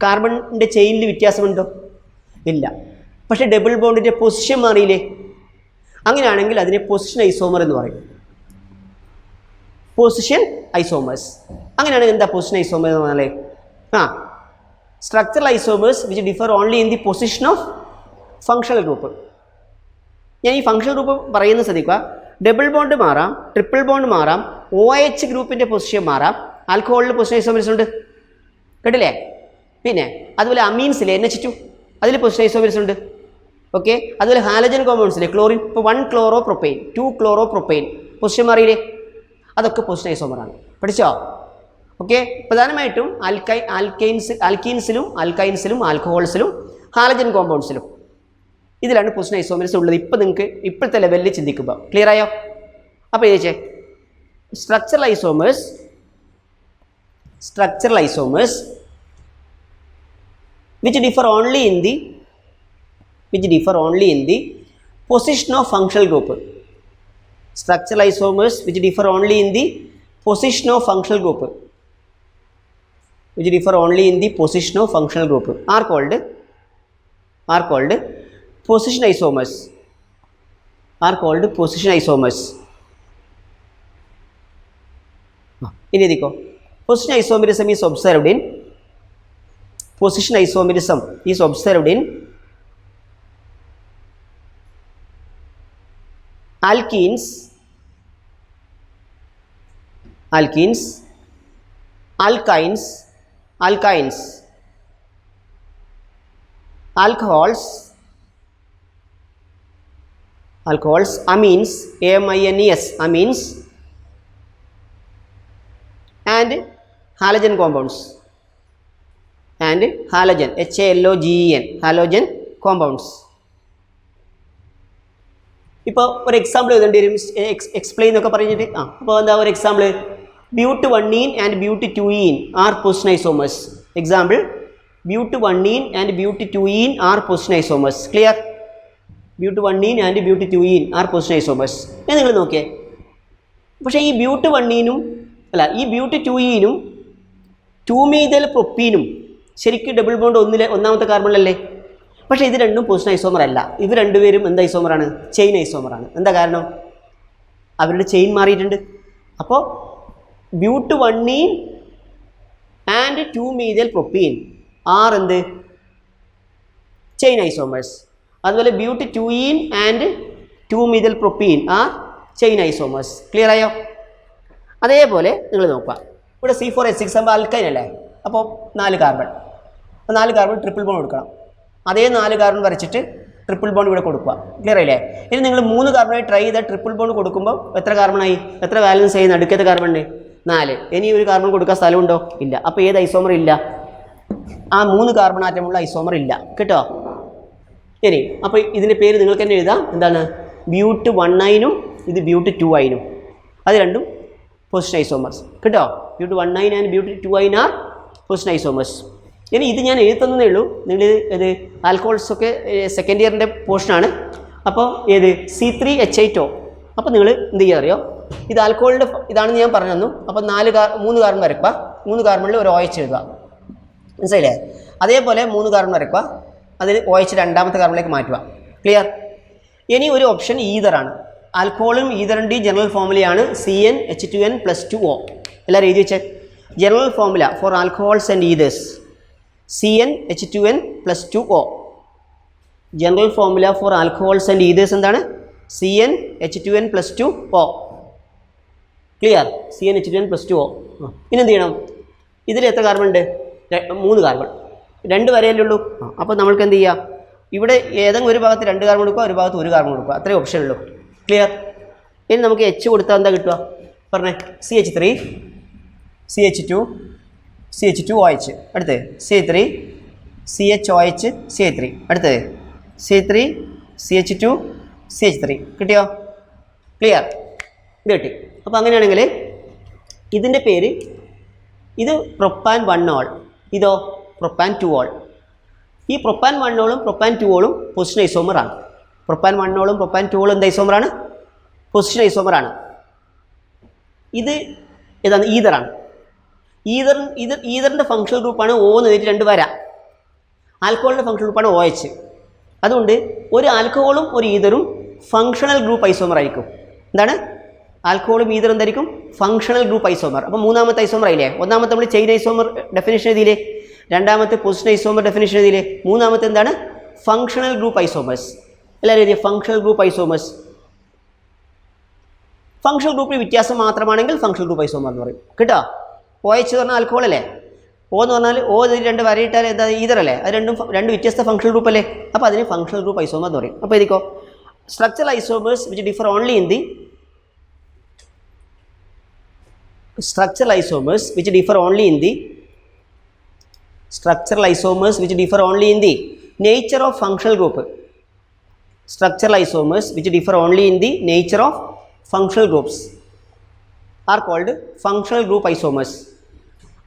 കാർബണിൻ്റെ ചെയിനിൽ വ്യത്യാസമുണ്ടോ? ഇല്ല. പക്ഷേ ഡബിൾ ബോണ്ടിൻ്റെ പൊസിഷൻ മാറിയില്ലേ? അങ്ങനെയാണെങ്കിൽ അതിനെ പൊസിഷൻ ഐസോമർ എന്ന് പറയും. Position isomers. അങ്ങനെയാണെങ്കിൽ എന്താ പൊസിഷൻ ഐസോമർ എന്ന് പറഞ്ഞാൽ? Structural isomers which differ only in the position of functional group. ഞാൻ ഈ ഫങ്ഷണൽ ഗ്രൂപ്പ് പറയുന്നത് ശ്രദ്ധിക്കുക. ഡബിൾ ബോണ്ട് മാറാം, ട്രിപ്പിൾ ബോണ്ട് മാറാം, OH ഗ്രൂപ്പിൻ്റെ പൊസിഷൻ മാറാം. ആൽക്കഹോളിൽ പൊസിഷൻ ഐസോമേഴ്സ് ഉണ്ട് കേട്ടില്ലേ? പിന്നെ അതുപോലെ അമീൻസിലെ NH2 അതിൽ പൊസിഷൻ ഐസോമേഴ്സ് ഉണ്ട്. ഓക്കെ. അതുപോലെ ഹാലജൻ കോമ്പൗണ്ട്സിലെ ക്ലോറിൻ, ഇപ്പോൾ 1 chloro-propane 2 chloro-propane പൊസിഷൻ മാറിയില്ലേ? അതൊക്കെ പൊസിഷൻ ഐസോമറാണ്. പഠിച്ചോ? ഓക്കെ. പ്രധാനമായിട്ടും ആൽക്കീൻസിലും ആൽക്കൈൻസിലും ആൽക്കഹോൾസിലും ഹാലജൻ കോമ്പൗണ്ട്സിലും ഇതിലാണ് പൊസിഷൻ ഐസോമേഴ്സ് ഉള്ളത്. ഇപ്പോൾ നിങ്ങൾക്ക് ഇപ്പോഴത്തെ ലെവലിൽ ചിന്തിക്കുമ്പോൾ ക്ലിയർ ആയോ? അപ്പോൾ ചോദിച്ചേ, structural isomers which differ only in the position of functional group. Structural isomers which differ only in the position of functional group are called position isomers. ഇനി എഴുതിക്കോ. Position isomerism is observed in alkenes, alkynes, alcohols, amines, amines, and halogen compounds. halogen compounds. ഇപ്പോൾ ഒരു example എഴുതേണ്ടി വരും. Explain എന്നൊക്കെ പറഞ്ഞിട്ട് അപ്പോൾ എന്താ ഒരു example? But one ene and but two ene are position isomers. Example, but one ene and but two ene are position isomers. Clear? But one ene and but two ene are position isomers. ഞാൻ നിങ്ങൾ നോക്കിയേ. പക്ഷേ ഈ ബ്യൂട്ട്-1-eനും ഈ ബ്യൂട്ട്-2-eനും 2-methyl propene ശരിക്കും ഡബിൾ ബോണ്ട് ഒന്നാമത്തെ കാർബണിലല്ലേ? പക്ഷേ ഇത് രണ്ടും പൊസിഷൻ ഐസോമർ അല്ല. ഇവർ രണ്ടുപേരും എന്ത് ഐസോമറാണ്? ചെയിൻ ഐസോമറാണ്. എന്താ കാരണം? അവരുടെ ചെയിൻ മാറിയിട്ടുണ്ട്. അപ്പോൾ but one ene and 2-methyl propene are എന്ത്? Chain isomers. അതുപോലെ but two ene and 2-methyl propene are chain isomers. Clear ആയോ? അതേപോലെ നിങ്ങൾ നോക്കുക. ഇവിടെ C4H6 ആകുമ്പോൾ ആൽക്കൈൻ അല്ലേ? അപ്പോൾ 4 കാർബൺ. അപ്പോൾ 4 കാർബൺ ട്രിപ്പിൾ ബോണ്ട് കൊടുക്കണം. അതേ 4 കാർബൺ വരച്ചിട്ട് ട്രിപ്പിൾ ബോണ്ട് ഇവിടെ കൊടുക്കുക. ക്ലിയർ ആയില്ലേ? ഇനി നിങ്ങൾ 3 കാർബണായി ട്രൈ ചെയ്താൽ ട്രിപ്പിൾ ബോണ്ട് കൊടുക്കുമ്പോൾ എത്ര കാർബണായി? എത്ര ബാലൻസ് ചെയ്യുന്ന അടുക്കത്തെ കാർബണിന്? 4. ഇനി ഒരു കാർബൺ കൊടുക്കാൻ സ്ഥലമുണ്ടോ? ഇല്ല. അപ്പോൾ ഏത് ഐസോമർ ഇല്ല? ആ 3 കാർബൺ ആറ്റമുള്ള ഐസോമർ ഇല്ല കേട്ടോ. ഇനി അപ്പോൾ ഇതിൻ്റെ പേര് നിങ്ങൾക്ക് തന്നെ എഴുതാം. എന്താണ്? ബ്യൂട്ട് 1 ഇത് ബ്യൂട്ട് 2 അത് രണ്ടും പൊസിഷൻ ഐസോമേഴ്സ് കേട്ടോ. But 1 and but 2 are position isomers. ഇനി ഇത് ഞാൻ എഴുതുന്നതേ ഉള്ളൂ. നിങ്ങൾ ഇത് ആൽക്കഹോൾസൊക്കെ സെക്കൻഡ് ഇയറിൻ്റെ പോർഷനാണ്. അപ്പോൾ ഏത് C3H8O. അപ്പോൾ നിങ്ങൾ എന്ത് ചെയ്യുക അറിയോ, ഇത് ആൽക്കഹോളിൻ്റെ ഇതാണെന്ന് ഞാൻ പറഞ്ഞു തന്നു. അപ്പോൾ 3 കാർബൺ വരയ്ക്കുക. 3 കാർബണിൽ ഒരു OH എഴുതുക. മനസ്സിലായില്ലേ? അതേപോലെ 3 കാർബൺ വരയ്ക്കുക. അതിൽ OH രണ്ടാമത്തെ കാർബണിലേക്ക് മാറ്റുക. ക്ലിയർ? ഇനി ഒരു ഓപ്ഷൻ ഈതറാണ്. ആൽക്കഹോളും ഈതറിൻ്റെയും general ഫോർമുലയാണ് CnH2n+2O. എല്ലാവരും എഴുതി വെച്ചേ. General formula for alcohols and ethers CnH2n+2O. General formula for alcohols and ethers എന്താണ്? CnH2n+2O. ക്ലിയർ? CnH2n+2O. പിന്നെ എന്ത് ചെയ്യണം? ഇതിൽ എത്ര കാർബൺ ഉണ്ട്? 3 കാർബൺ. 2 വരെയല്ലേ ഉള്ളൂ. അപ്പോൾ നമ്മൾക്ക് എന്ത് ചെയ്യാം? ഇവിടെ ഏതെങ്കിലും ഒരു ഭാഗത്ത് 2 കാർബൺ കൊടുക്കുക, ഒരു ഭാഗത്ത് 1 കാർബൺ കൊടുക്കുക. അത്രയും ഓപ്ഷൻ ഉള്ളൂ. ക്ലിയർ? ഇനി നമുക്ക് H കൊടുത്താൽ എന്താ കിട്ടുക? പറഞ്ഞേ. CH3 CH2 CH2OH. അടുത്ത് C3 CHOH CH3. അടുത്ത് C3 CH2 CH3. കിട്ടിയോ? ക്ലിയർ? ഇത് കിട്ടി. അപ്പോൾ അങ്ങനെയാണെങ്കിൽ ഇതിൻ്റെ പേര് ഇത് പ്രൊപ്പാൻ 1 ഇതോ പ്രൊപ്പാൻ 2 ഈ പ്രൊപ്പാൻ 1 പ്രൊപ്പാൻ 2 പൊസിഷൻ ഐസോമറാണ്. പ്രൊപ്പാൻ 1 പ്രൊപ്പാൻ 2 എന്ത് ഐസോമറാണ്? പൊസിഷൻ ഐസോമറാണ്. ഇത് ഏതാണ്? ഈതറാണ്. ഈതറിൻ്റെ ഫങ്ഷണൽ ഗ്രൂപ്പാണ് O എന്ന് എഴുതി 2 വര. ആൽക്കഹോളിൻ്റെ ഫങ്ഷണൽ ഗ്രൂപ്പാണ് OH. അതുകൊണ്ട് ഒരു ആൽക്കഹോളും ഒരു ഈതറും ഫങ്ഷണൽ ഗ്രൂപ്പ് ഐസോമർ ആയിരിക്കും. എന്താണ്? ആൽക്കഹോളും ഈതറും എന്തായിരിക്കും? Functional group isomer. അപ്പോൾ മൂന്നാമത്തെ ഐസോമർ ആയില്ലേ? ഒന്നാമത്തെ നമ്മൾ ചെയിൻ ഐസോമർ ഡെഫിനേഷൻ എഴുതിയില്ലേ? രണ്ടാമത്തെ പൊസിഷൻ ഐസോമർ ഡെഫിനേഷൻ എഴുതിയില്ലേ? മൂന്നാമത്തെ എന്താണ്? Functional group isomers. എല്ലാവരും എഴുതിയ ഫങ്ഷണൽ ഗ്രൂപ്പ് ഐസോമേഴ്സ്. ഫങ്ഷണൽ ഗ്രൂപ്പിൽ വ്യത്യാസം മാത്രമാണെങ്കിൽ ഫങ്ഷണൽ ഗ്രൂപ്പ് ഐസോമർ എന്ന് പറയും. കേട്ടോ? OH എന്ന് പറഞ്ഞാൽ ആൽക്കഹോൾ അല്ലേ? O എന്ന് പറഞ്ഞാൽ O 2 വരയിട്ടാൽ എന്താ? ഈതറല്ലേ? അത് രണ്ട് വ്യത്യസ്ത ഫങ്ഷണൽ ഗ്രൂപ്പ് അല്ലേ? അപ്പോൾ അതിന് ഫങ്ഷണൽ ഗ്രൂപ്പ് ഐസോമർ എന്ന് പറയും. അപ്പോൾ ഇതിക്കോ structural isomers which differ only in the structural isomers which differ only in the structural isomers which differ only in the nature of functional group. Structural isomers which differ only in the nature of functional groups are called functional group isomers.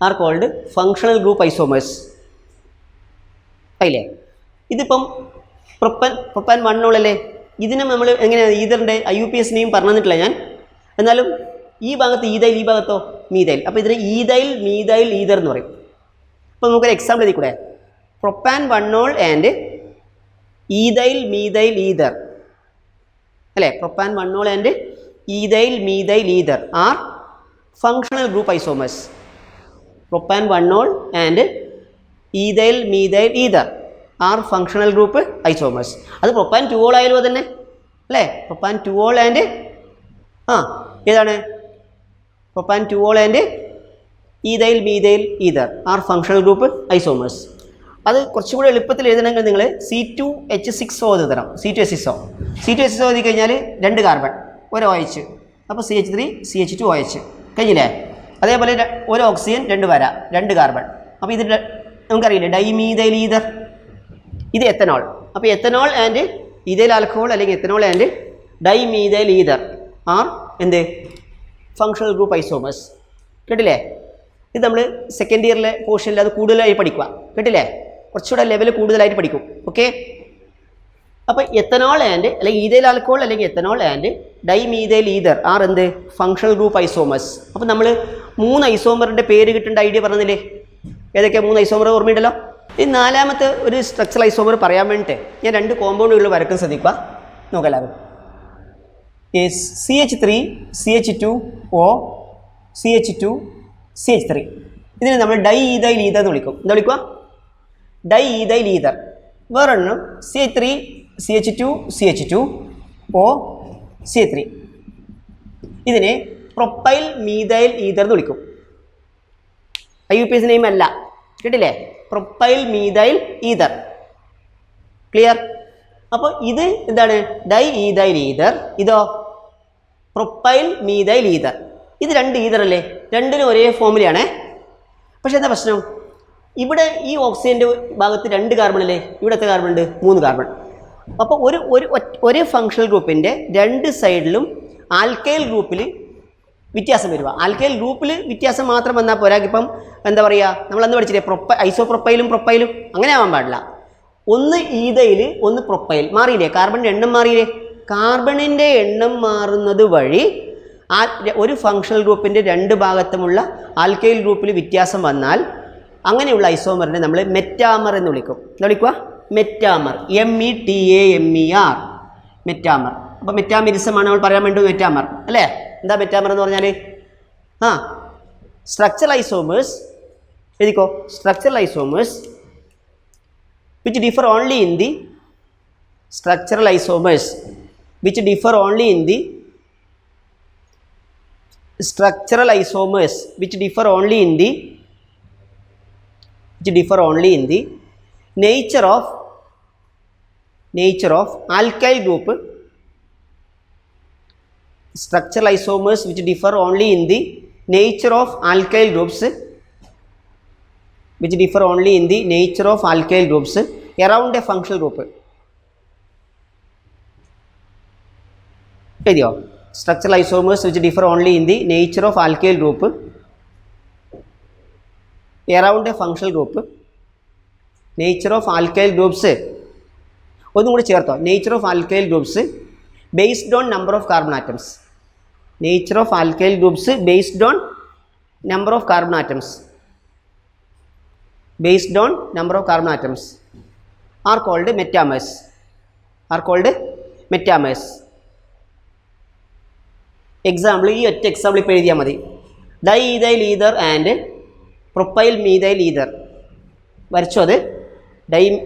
Are called functional group isomers. അല്ലേ? ഇതിപ്പം propane 1 അല്ലേ? ഇതിനെ നമ്മൾ എങ്ങനെയാണ് ഈതറിൻ്റെ IUPAC നെയും പറഞ്ഞിട്ടില്ല ഞാൻ. എന്നാലും ഈ ഭാഗത്ത് ഈതൈൽ, ഈ ഭാഗത്തോ മീതൈൽ. അപ്പോൾ ഇതിന് ഈതൈൽ മീതൈൽ ഈതർ എന്ന് പറയും. അപ്പോൾ നമുക്കൊരു എക്സാമ്പിൾ എഴുതി കൂടെ? Propan 1 and ethyl methyl ether അല്ലേ? Propan 1 and ethyl methyl ether are functional group isomers. Propan 1 and ethyl methyl ether are functional group isomers. അത് പ്രൊപ്പാൻ 2 ആയാലും തന്നെ അല്ലേ? പ്രൊപ്പാൻ 2 ആൻഡ് ഏതാണ്? Propan 2 and ethyl methyl ether are functional group isomers. അത് കുറച്ചുകൂടി എളുപ്പത്തിൽ എഴുതണമെങ്കിൽ നിങ്ങൾ C2H6O എഴുതണം. C2H6O എഴുതി കഴിഞ്ഞാൽ 2 കാർബൺ, ഒരു OH. അപ്പോൾ CH3 CH2OH കഴിഞ്ഞില്ലേ? അതേപോലെ ഒരു ഓക്സിജൻ 2 വര, 2 കാർബൺ. അപ്പോൾ ഇത് നമുക്കറിയില്ലേ? Dimethyl ether. ഇത് എത്തനോൾ. അപ്പോൾ എത്തനോൾ ആൻഡ് ഈതൈൽ ആൽക്കഹോൾ അല്ലെങ്കിൽ ethanol and dimethyl ether are എന്ത്? Functional group isomers. കേട്ടില്ലേ? ഇത് നമ്മൾ സെക്കൻഡ് ഇയറിലെ പോർഷനിൽ അത് കൂടുതലായി പഠിക്കുക. കേട്ടില്ലേ? കുറച്ചുകൂടെ ലെവൽ കൂടുതലായിട്ട് പഠിക്കും. ഓക്കെ? അപ്പോൾ എത്തനോൾ ആൻഡ് അല്ലെങ്കിൽ ഈതൈൽ ആൽക്കഹോൾ അല്ലെങ്കിൽ ethanol and dimethyl ether are എന്ത്? Functional group isomers. അപ്പോൾ നമ്മൾ 3 ഐസോമറിൻ്റെ പേര് കിട്ടേണ്ട ഐഡിയ പറഞ്ഞില്ലേ? ഏതൊക്കെ 3 ഐസോമർ ഓർമ്മയുണ്ടല്ലോ? ഈ 4ാമത്തെ ഒരു സ്ട്രക്ചറൽ ഐസോമർ പറയാൻ വേണ്ടിയിട്ട് ഞാൻ 2 കോമ്പൗണ്ടുകളിൽ വരക്കാൻ ശ്രദ്ധിക്കുക. നോക്കല്ലാതെ is CH3 CH2O CH2 CH3. ഇതിനെ നമ്മൾ ഡൈഈതൈൽ ഈതർ എന്ന് വിളിക്കും. എന്താ വിളിക്കുക? ഡൈഈതൈൽ ether. വേറൊരെണ്ണം CH3 CH2 CH2O CH3. ഇതിനെ പ്രൊപ്പൈൽ മീതൈൽ ഈതർ എന്ന് വിളിക്കും. IUPAC നെയിം അല്ല. കേട്ടില്ലേ? Propyl methyl ether. ക്ലിയർ? അപ്പോൾ ഇത് എന്താണ്? Diethyl ether. ഇതോ പ്രൊപ്പൈൽ മീതൈൽ ഈതർ. ഇത് 2 ഈതർ അല്ലേ? രണ്ടിനും ഒരേ ഫോമിലാണേ. പക്ഷേ എന്താ പ്രശ്നം? ഇവിടെ ഈ ഓക്സിജൻ്റെ ഭാഗത്ത് 2 കാർബൺ അല്ലേ? ഇവിടെ എത്ര കാർബൺ ഉണ്ട്? 3 കാർബൺ. അപ്പോൾ ഒരു ഫങ്ഷണൽ ഗ്രൂപ്പിൻ്റെ രണ്ട് സൈഡിലും ആൽക്കൈൽ ഗ്രൂപ്പിൽ വ്യത്യാസം വരിക. ആൽക്കൈൽ ഗ്രൂപ്പിൽ വ്യത്യാസം മാത്രം വന്നാൽ പോരാ. ഇപ്പം എന്താ പറയുക, നമ്മളന്ന് പഠിച്ചില്ലേ ഐസോപ്രൊപ്പൈലും പ്രൊപ്പൈലും, അങ്ങനെ ആവാൻ പാടില്ല. ഒന്ന് ഈഥൈൽ ഒന്ന് പ്രൊപ്പൈൽ, മാറിയില്ലേ? കാർബണിൻ്റെ എണ്ണം മാറിയില്ലേ? കാർബണിൻ്റെ എണ്ണം മാറുന്നത് വഴി ഒരു ഫങ്ഷണൽ ഗ്രൂപ്പിൻ്റെ രണ്ട് ഭാഗത്തുമുള്ള ആൽക്കൈൽ ഗ്രൂപ്പിൽ വ്യത്യാസം വന്നാൽ അങ്ങനെയുള്ള ഐസോമറിനെ നമ്മൾ മെറ്റാമർ എന്ന് വിളിക്കും. എന്താ വിളിക്കുക? മെറ്റാമർ. METAMER, metamer. അപ്പോൾ മെറ്റാമറിസമാണ് നമ്മൾ പറയാൻ വേണ്ടി മെറ്റാമർ അല്ലേ? എന്താ മെറ്റാമർ എന്ന് പറഞ്ഞാൽ? സ്ട്രക്ചറൽ ഐസോമേഴ്സ്, എഴുതിക്കോ, structural isomers which differ only in the structural isomers which differ only in the structural isomers which differ only in the nature of alkyl group. Structural isomers which differ only in the nature of alkyl groups around a functional group. എഴുതിയോ? Structural isomers which differ only in the nature of alkyl group around a functional group. Nature of alkyl groups, ഒന്നും കൂടി ചേർത്തോ. Nature of alkyl groups based on number of carbon atoms. Nature of alkyl groups based on number of carbon atoms. Based on number of carbon atoms are called metamers. Example, ഈ ഒറ്റ example ഇപ്പോൾ എഴുതിയാൽ മതി. Diethyl ether and propyl methyl ether. വരച്ചോ അത്?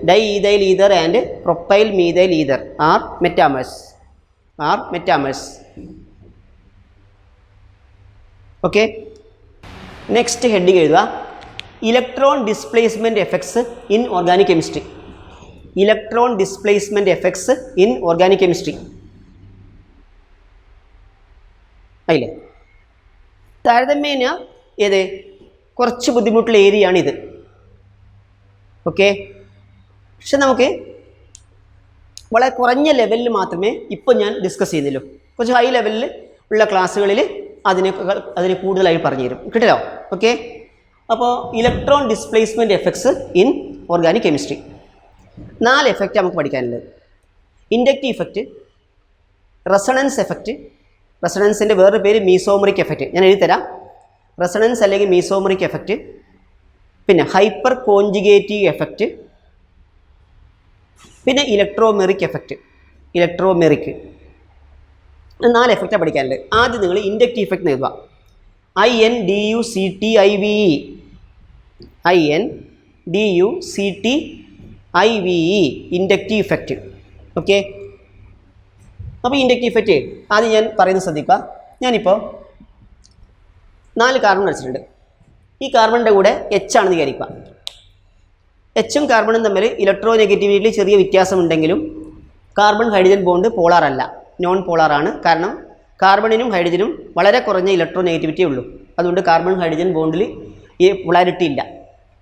Diethyl ether and propyl methyl ether are metamers. Okay, next heading എഴുതുക. Electron displacement effects in organic chemistry. Electron displacement effects in organic chemistry. അതില്ലേ താരതമ്യേന ഏത് കുറച്ച് ബുദ്ധിമുട്ടുള്ള ഏരിയയാണിത്. ഓക്കെ, പക്ഷെ നമുക്ക് വളരെ കുറഞ്ഞ ലെവലിൽ മാത്രമേ ഇപ്പോൾ ഞാൻ ഡിസ്കസ് ചെയ്യുന്നുള്ളൂ. കുറച്ച് ഹൈ ലെവലിൽ ഉള്ള ക്ലാസ്സുകളിൽ അതിനെ കൂടുതലായി പറഞ്ഞു തരും. കിട്ടില്ലോ? ഓക്കെ, അപ്പോൾ electron displacement effects in organic chemistry 4 effect നമുക്ക് പഠിക്കാനുള്ളത്. ഇൻഡക്റ്റീവ് ഇഫക്റ്റ്, റെസണൻസ് എഫക്റ്റ്, റെസണൻസിൻ്റെ വേറൊരു പേര് മീസോമറിക് എഫക്റ്റ്, ഞാൻ എഴുതിത്തരാം. റെസണൻസ് അല്ലെങ്കിൽ മീസോമറിക് എഫക്റ്റ്, പിന്നെ ഹൈപ്പർ കോൺജുഗേറ്റീവ് എഫക്റ്റ്, പിന്നെ ഇലക്ട്രോമെറിക് എഫക്റ്റ്. 4 എഫക്റ്റാണ് പഠിക്കാനുള്ളത്. ആദ്യം നിങ്ങൾ ഇൻഡക്റ്റീവ് ഇഫക്റ്റ് എഴുതുക. INDUCTIVE inductive effect. ഓക്കെ, അപ്പോൾ ഇൻഡക്റ്റീവ് ഇഫക്റ്റ് ആദ്യം ഞാൻ പറയുന്നത് ശ്രദ്ധിക്കുക. ഞാനിപ്പോൾ 4 കാർബൺ വരച്ചിട്ടുണ്ട്. ഈ കാർബണിൻ്റെ കൂടെ H ആണെന്ന് വിചാരിക്കുക. എച്ചും കാർബണും തമ്മിൽ ഇലക്ട്രോ നെഗറ്റിവിറ്റിയിൽ ചെറിയ വ്യത്യാസമുണ്ടെങ്കിലും കാർബൺ ഹൈഡ്രജൻ ബോണ്ട് പോളാർ അല്ല, നോൺ പോളാറാണ്. കാരണം കാർബണിനും ഹൈഡ്രജനും വളരെ കുറഞ്ഞ ഇലക്ട്രോ നെഗറ്റിവിറ്റി ഉള്ളൂ. അതുകൊണ്ട് കാർബൺ ഹൈഡ്രജൻ ബോണ്ടിൽ ഈ പൊളാരിറ്റി ഇല്ല.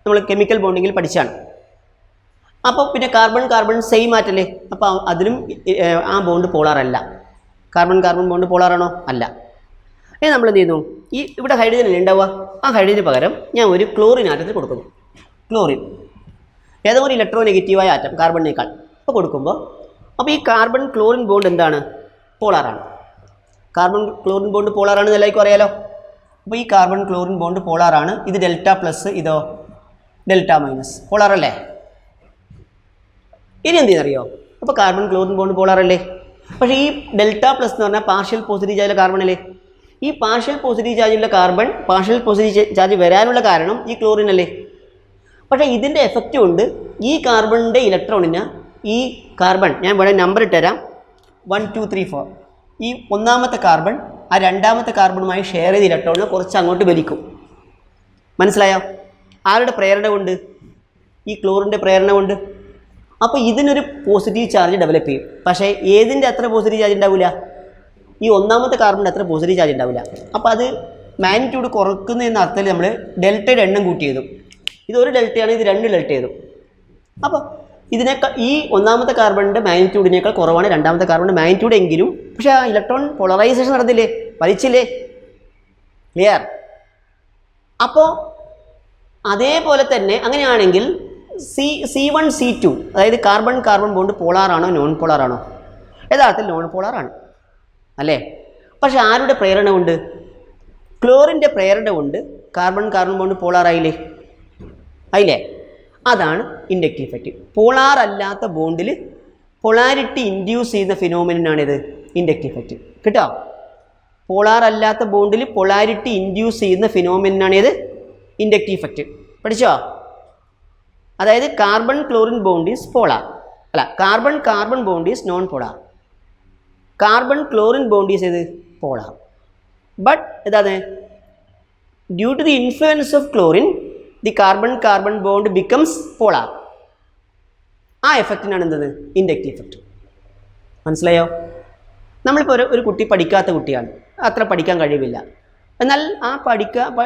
നമ്മൾ കെമിക്കൽ ബോണ്ടിങ്ങിൽ പഠിച്ചാണ്. അപ്പോൾ പിന്നെ കാർബൺ സെയിം ആറ്റല്ലേ, അപ്പോൾ അതിലും ആ ബോണ്ട് പോളാറല്ല. കാർബൺ ബോണ്ട് പോളാറാണോ? അല്ല. ഇനി നമ്മൾ എന്ത് ചെയ്യുന്നു? ഇവിടെ ഹൈഡ്രജൻ അല്ലേ ഉണ്ടാവുക, ആ ഹൈഡ്രജന് പകരം ഞാൻ ഒരു ക്ലോറിൻ ആറ്റത്തിൽ കൊടുക്കുന്നു. ക്ലോറിൻ ഏതോ ഒരു ഇലക്ട്രോ നെഗറ്റീവായ ആറ്റം കാർബണിനേക്കാൾ അപ്പോൾ കൊടുക്കുമ്പോൾ, അപ്പോൾ ഈ കാർബൺ ക്ലോറിൻ ബോണ്ട് എന്താണ്? പോളാറാണ്. കാർബൺ ക്ലോറിൻ ബോണ്ട് പോളാറാണെന്ന് എല്ലാവർക്കും അറിയാലോ. അപ്പോൾ ഈ കാർബൺ ക്ലോറിൻ ബോണ്ട് പോളാറാണ്. ഇത് ഡെൽറ്റ പ്ലസ്, ഇതോ ഡെൽറ്റ മൈനസ്, പോളാറല്ലേ? ഇനി എന്ത് ചെയ്യുന്നറിയോ? അപ്പോൾ കാർബൺ ക്ലോറിൻ ബോണ്ട് പോളാറല്ലേ? പക്ഷേ ഈ ഡെൽറ്റ പ്ലസ് എന്ന് പറഞ്ഞാൽ പാർഷ്യൽ പോസിറ്റീവ് ചാർജുള്ള കാർബൺ അല്ലേ? ഈ പാർഷ്യൽ പോസിറ്റീവ് ചാർജുള്ള കാർബൺ പാർഷ്യൽ പോസിറ്റീവ് ചാർജ് വരാനുള്ള കാരണം ഈ ക്ലോറിൻ അല്ലേ? പക്ഷേ ഇതിൻ്റെ എഫക്റ്റ് കൊണ്ട് ഈ കാർബണിൻ്റെ ഇലക്ട്രോണിന് ഈ കാർബൺ, ഞാൻ വേണേൽ നമ്പർ ഇട്ടുതരാം, 1 2 3 4, ഈ ഒന്നാമത്തെ കാർബൺ ആ രണ്ടാമത്തെ കാർബണുമായി ഷെയർ ചെയ്ത ഇലക്ട്രോണിനെ കുറച്ച് അങ്ങോട്ട് വലിക്കും. മനസ്സിലായോ? ആരുടെ പ്രേരണ കൊണ്ട്? ഈ ക്ലോറിൻ്റെ പ്രേരണ കൊണ്ട്. അപ്പോൾ ഇതിനൊരു പോസിറ്റീവ് ചാർജ് ഡെവലപ്പ് ചെയ്യും. പക്ഷേ ഏതിൻ്റെ അത്ര പോസിറ്റീവ് ചാർജ് ഉണ്ടാവില്ല? ഈ ഒന്നാമത്തെ കാർബണിൻ്റെ അത്ര പോസിറ്റീവ് ചാർജ് ഉണ്ടാവില്ല. അപ്പോൾ അത് മാഗ്നിറ്റ്യൂഡ് കുറക്കുന്ന എന്ന അർത്ഥത്തിൽ നമ്മൾ ഡെൽറ്റയുടെ എണ്ണം കൂട്ടി എഴുതും. ഇതൊരു ഡെൽറ്റയാണ്, ഇത് 2 ഡെൽറ്റ എഴുതും. അപ്പോൾ ഇതിനേക്കാൾ ഈ ഒന്നാമത്തെ കാർബണിൻ്റെ മാഗ്നിറ്റ്യൂഡിനേക്കാൾ കുറവാണ് രണ്ടാമത്തെ കാർബണിൻ്റെ മാഗ്നിറ്റ്യൂഡ് എങ്കിലും പക്ഷേ ആ ഇലക്ട്രോൺ പോളറൈസേഷൻ നടന്നില്ലേ, വലിച്ചില്ലേ? ക്ലിയർ? അപ്പോൾ അതേപോലെ തന്നെ അങ്ങനെയാണെങ്കിൽ C1 C2 അതായത് കാർബൺ കാർബൺ ബോണ്ട് പോളാറാണോ നോൺ പോളാറാണോ? യഥാർത്ഥത്തിൽ നോൺ പോളാറാണ് അല്ലേ? പക്ഷെ ആരുടെ പ്രേരണ കൊണ്ട്? ക്ലോറിൻ്റെ പ്രേരണ കൊണ്ട് കാർബൺ കാർബൺ ബോണ്ട് പോളാറായില്ലേ? ആയില്ലേ? അതാണ് ഇൻഡക്റ്റീവ് ഇഫക്റ്റ്. പോളാർ അല്ലാത്ത ബോണ്ടിൽ പൊളാരിറ്റി ഇൻഡ്യൂസ് ചെയ്യുന്ന ഫിനോമിനാണിത് ഇൻഡക്റ്റീവ് ഇഫക്റ്റ്. കേട്ടോ? പോളാർ അല്ലാത്ത ബോണ്ടിൽ പൊളാരിറ്റി ഇൻഡ്യൂസ് ചെയ്യുന്ന ഫിനോമിനാണിത് ഇൻഡക്റ്റീവ് ഇഫക്റ്റ്. പഠിച്ചോ? അതായത് carbon chlorine bond is polar, അല്ല carbon carbon bond is non polar, carbon chlorine bond is ഏത്? പോളാർ. ബട്ട് എന്താണ്? Due to the influence of chlorine the carbon carbon bond becomes polar. ആ എഫക്റ്റിനാണ് എന്തത്? Inductive effect. മനസ്സിലായോ? നമ്മളിപ്പോൾ ഒരു കുട്ടി പഠിക്കാത്ത കുട്ടിയാണ്, അത്ര പഠിക്കാൻ കഴിവില്ല. എന്നാൽ ആ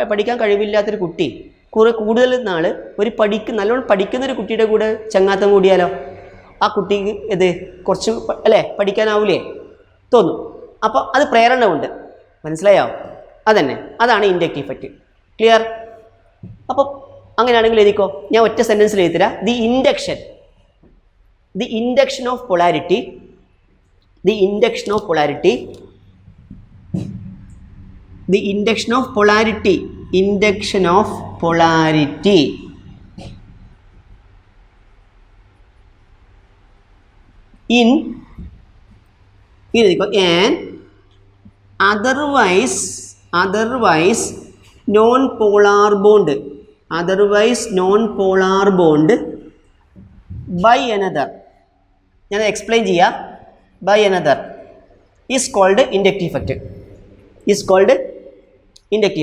പഠിക്കാൻ കഴിവില്ലാത്തൊരു കുട്ടി കൂടുതൽ നാൾ നല്ലോണം പഠിക്കുന്നൊരു കുട്ടിയുടെ കൂടെ ചങ്ങാത്തം കൂടിയാലോ ആ കുട്ടിക്ക് ഇത് കുറച്ച് അല്ലേ പഠിക്കാനാവൂലേ തോന്നും. അപ്പോൾ അത് പ്രേരണ ഉണ്ട്. മനസ്സിലായോ? അതന്നെ, അതാണ് ഇൻഡക്റ്റീവ് ഇഫക്റ്റ്. ക്ലിയർ? അപ്പോൾ അങ്ങനെയാണെങ്കിൽ എഴുതിക്കോ, ഞാൻ ഒറ്റ സെൻറ്റൻസിൽ എഴുതിത്തരാം. The induction of polarity in an otherwise non-polar bond by another, ഞാൻ എക്സ്പ്ലെയിൻ ചെയ്യാം. by another is called inductive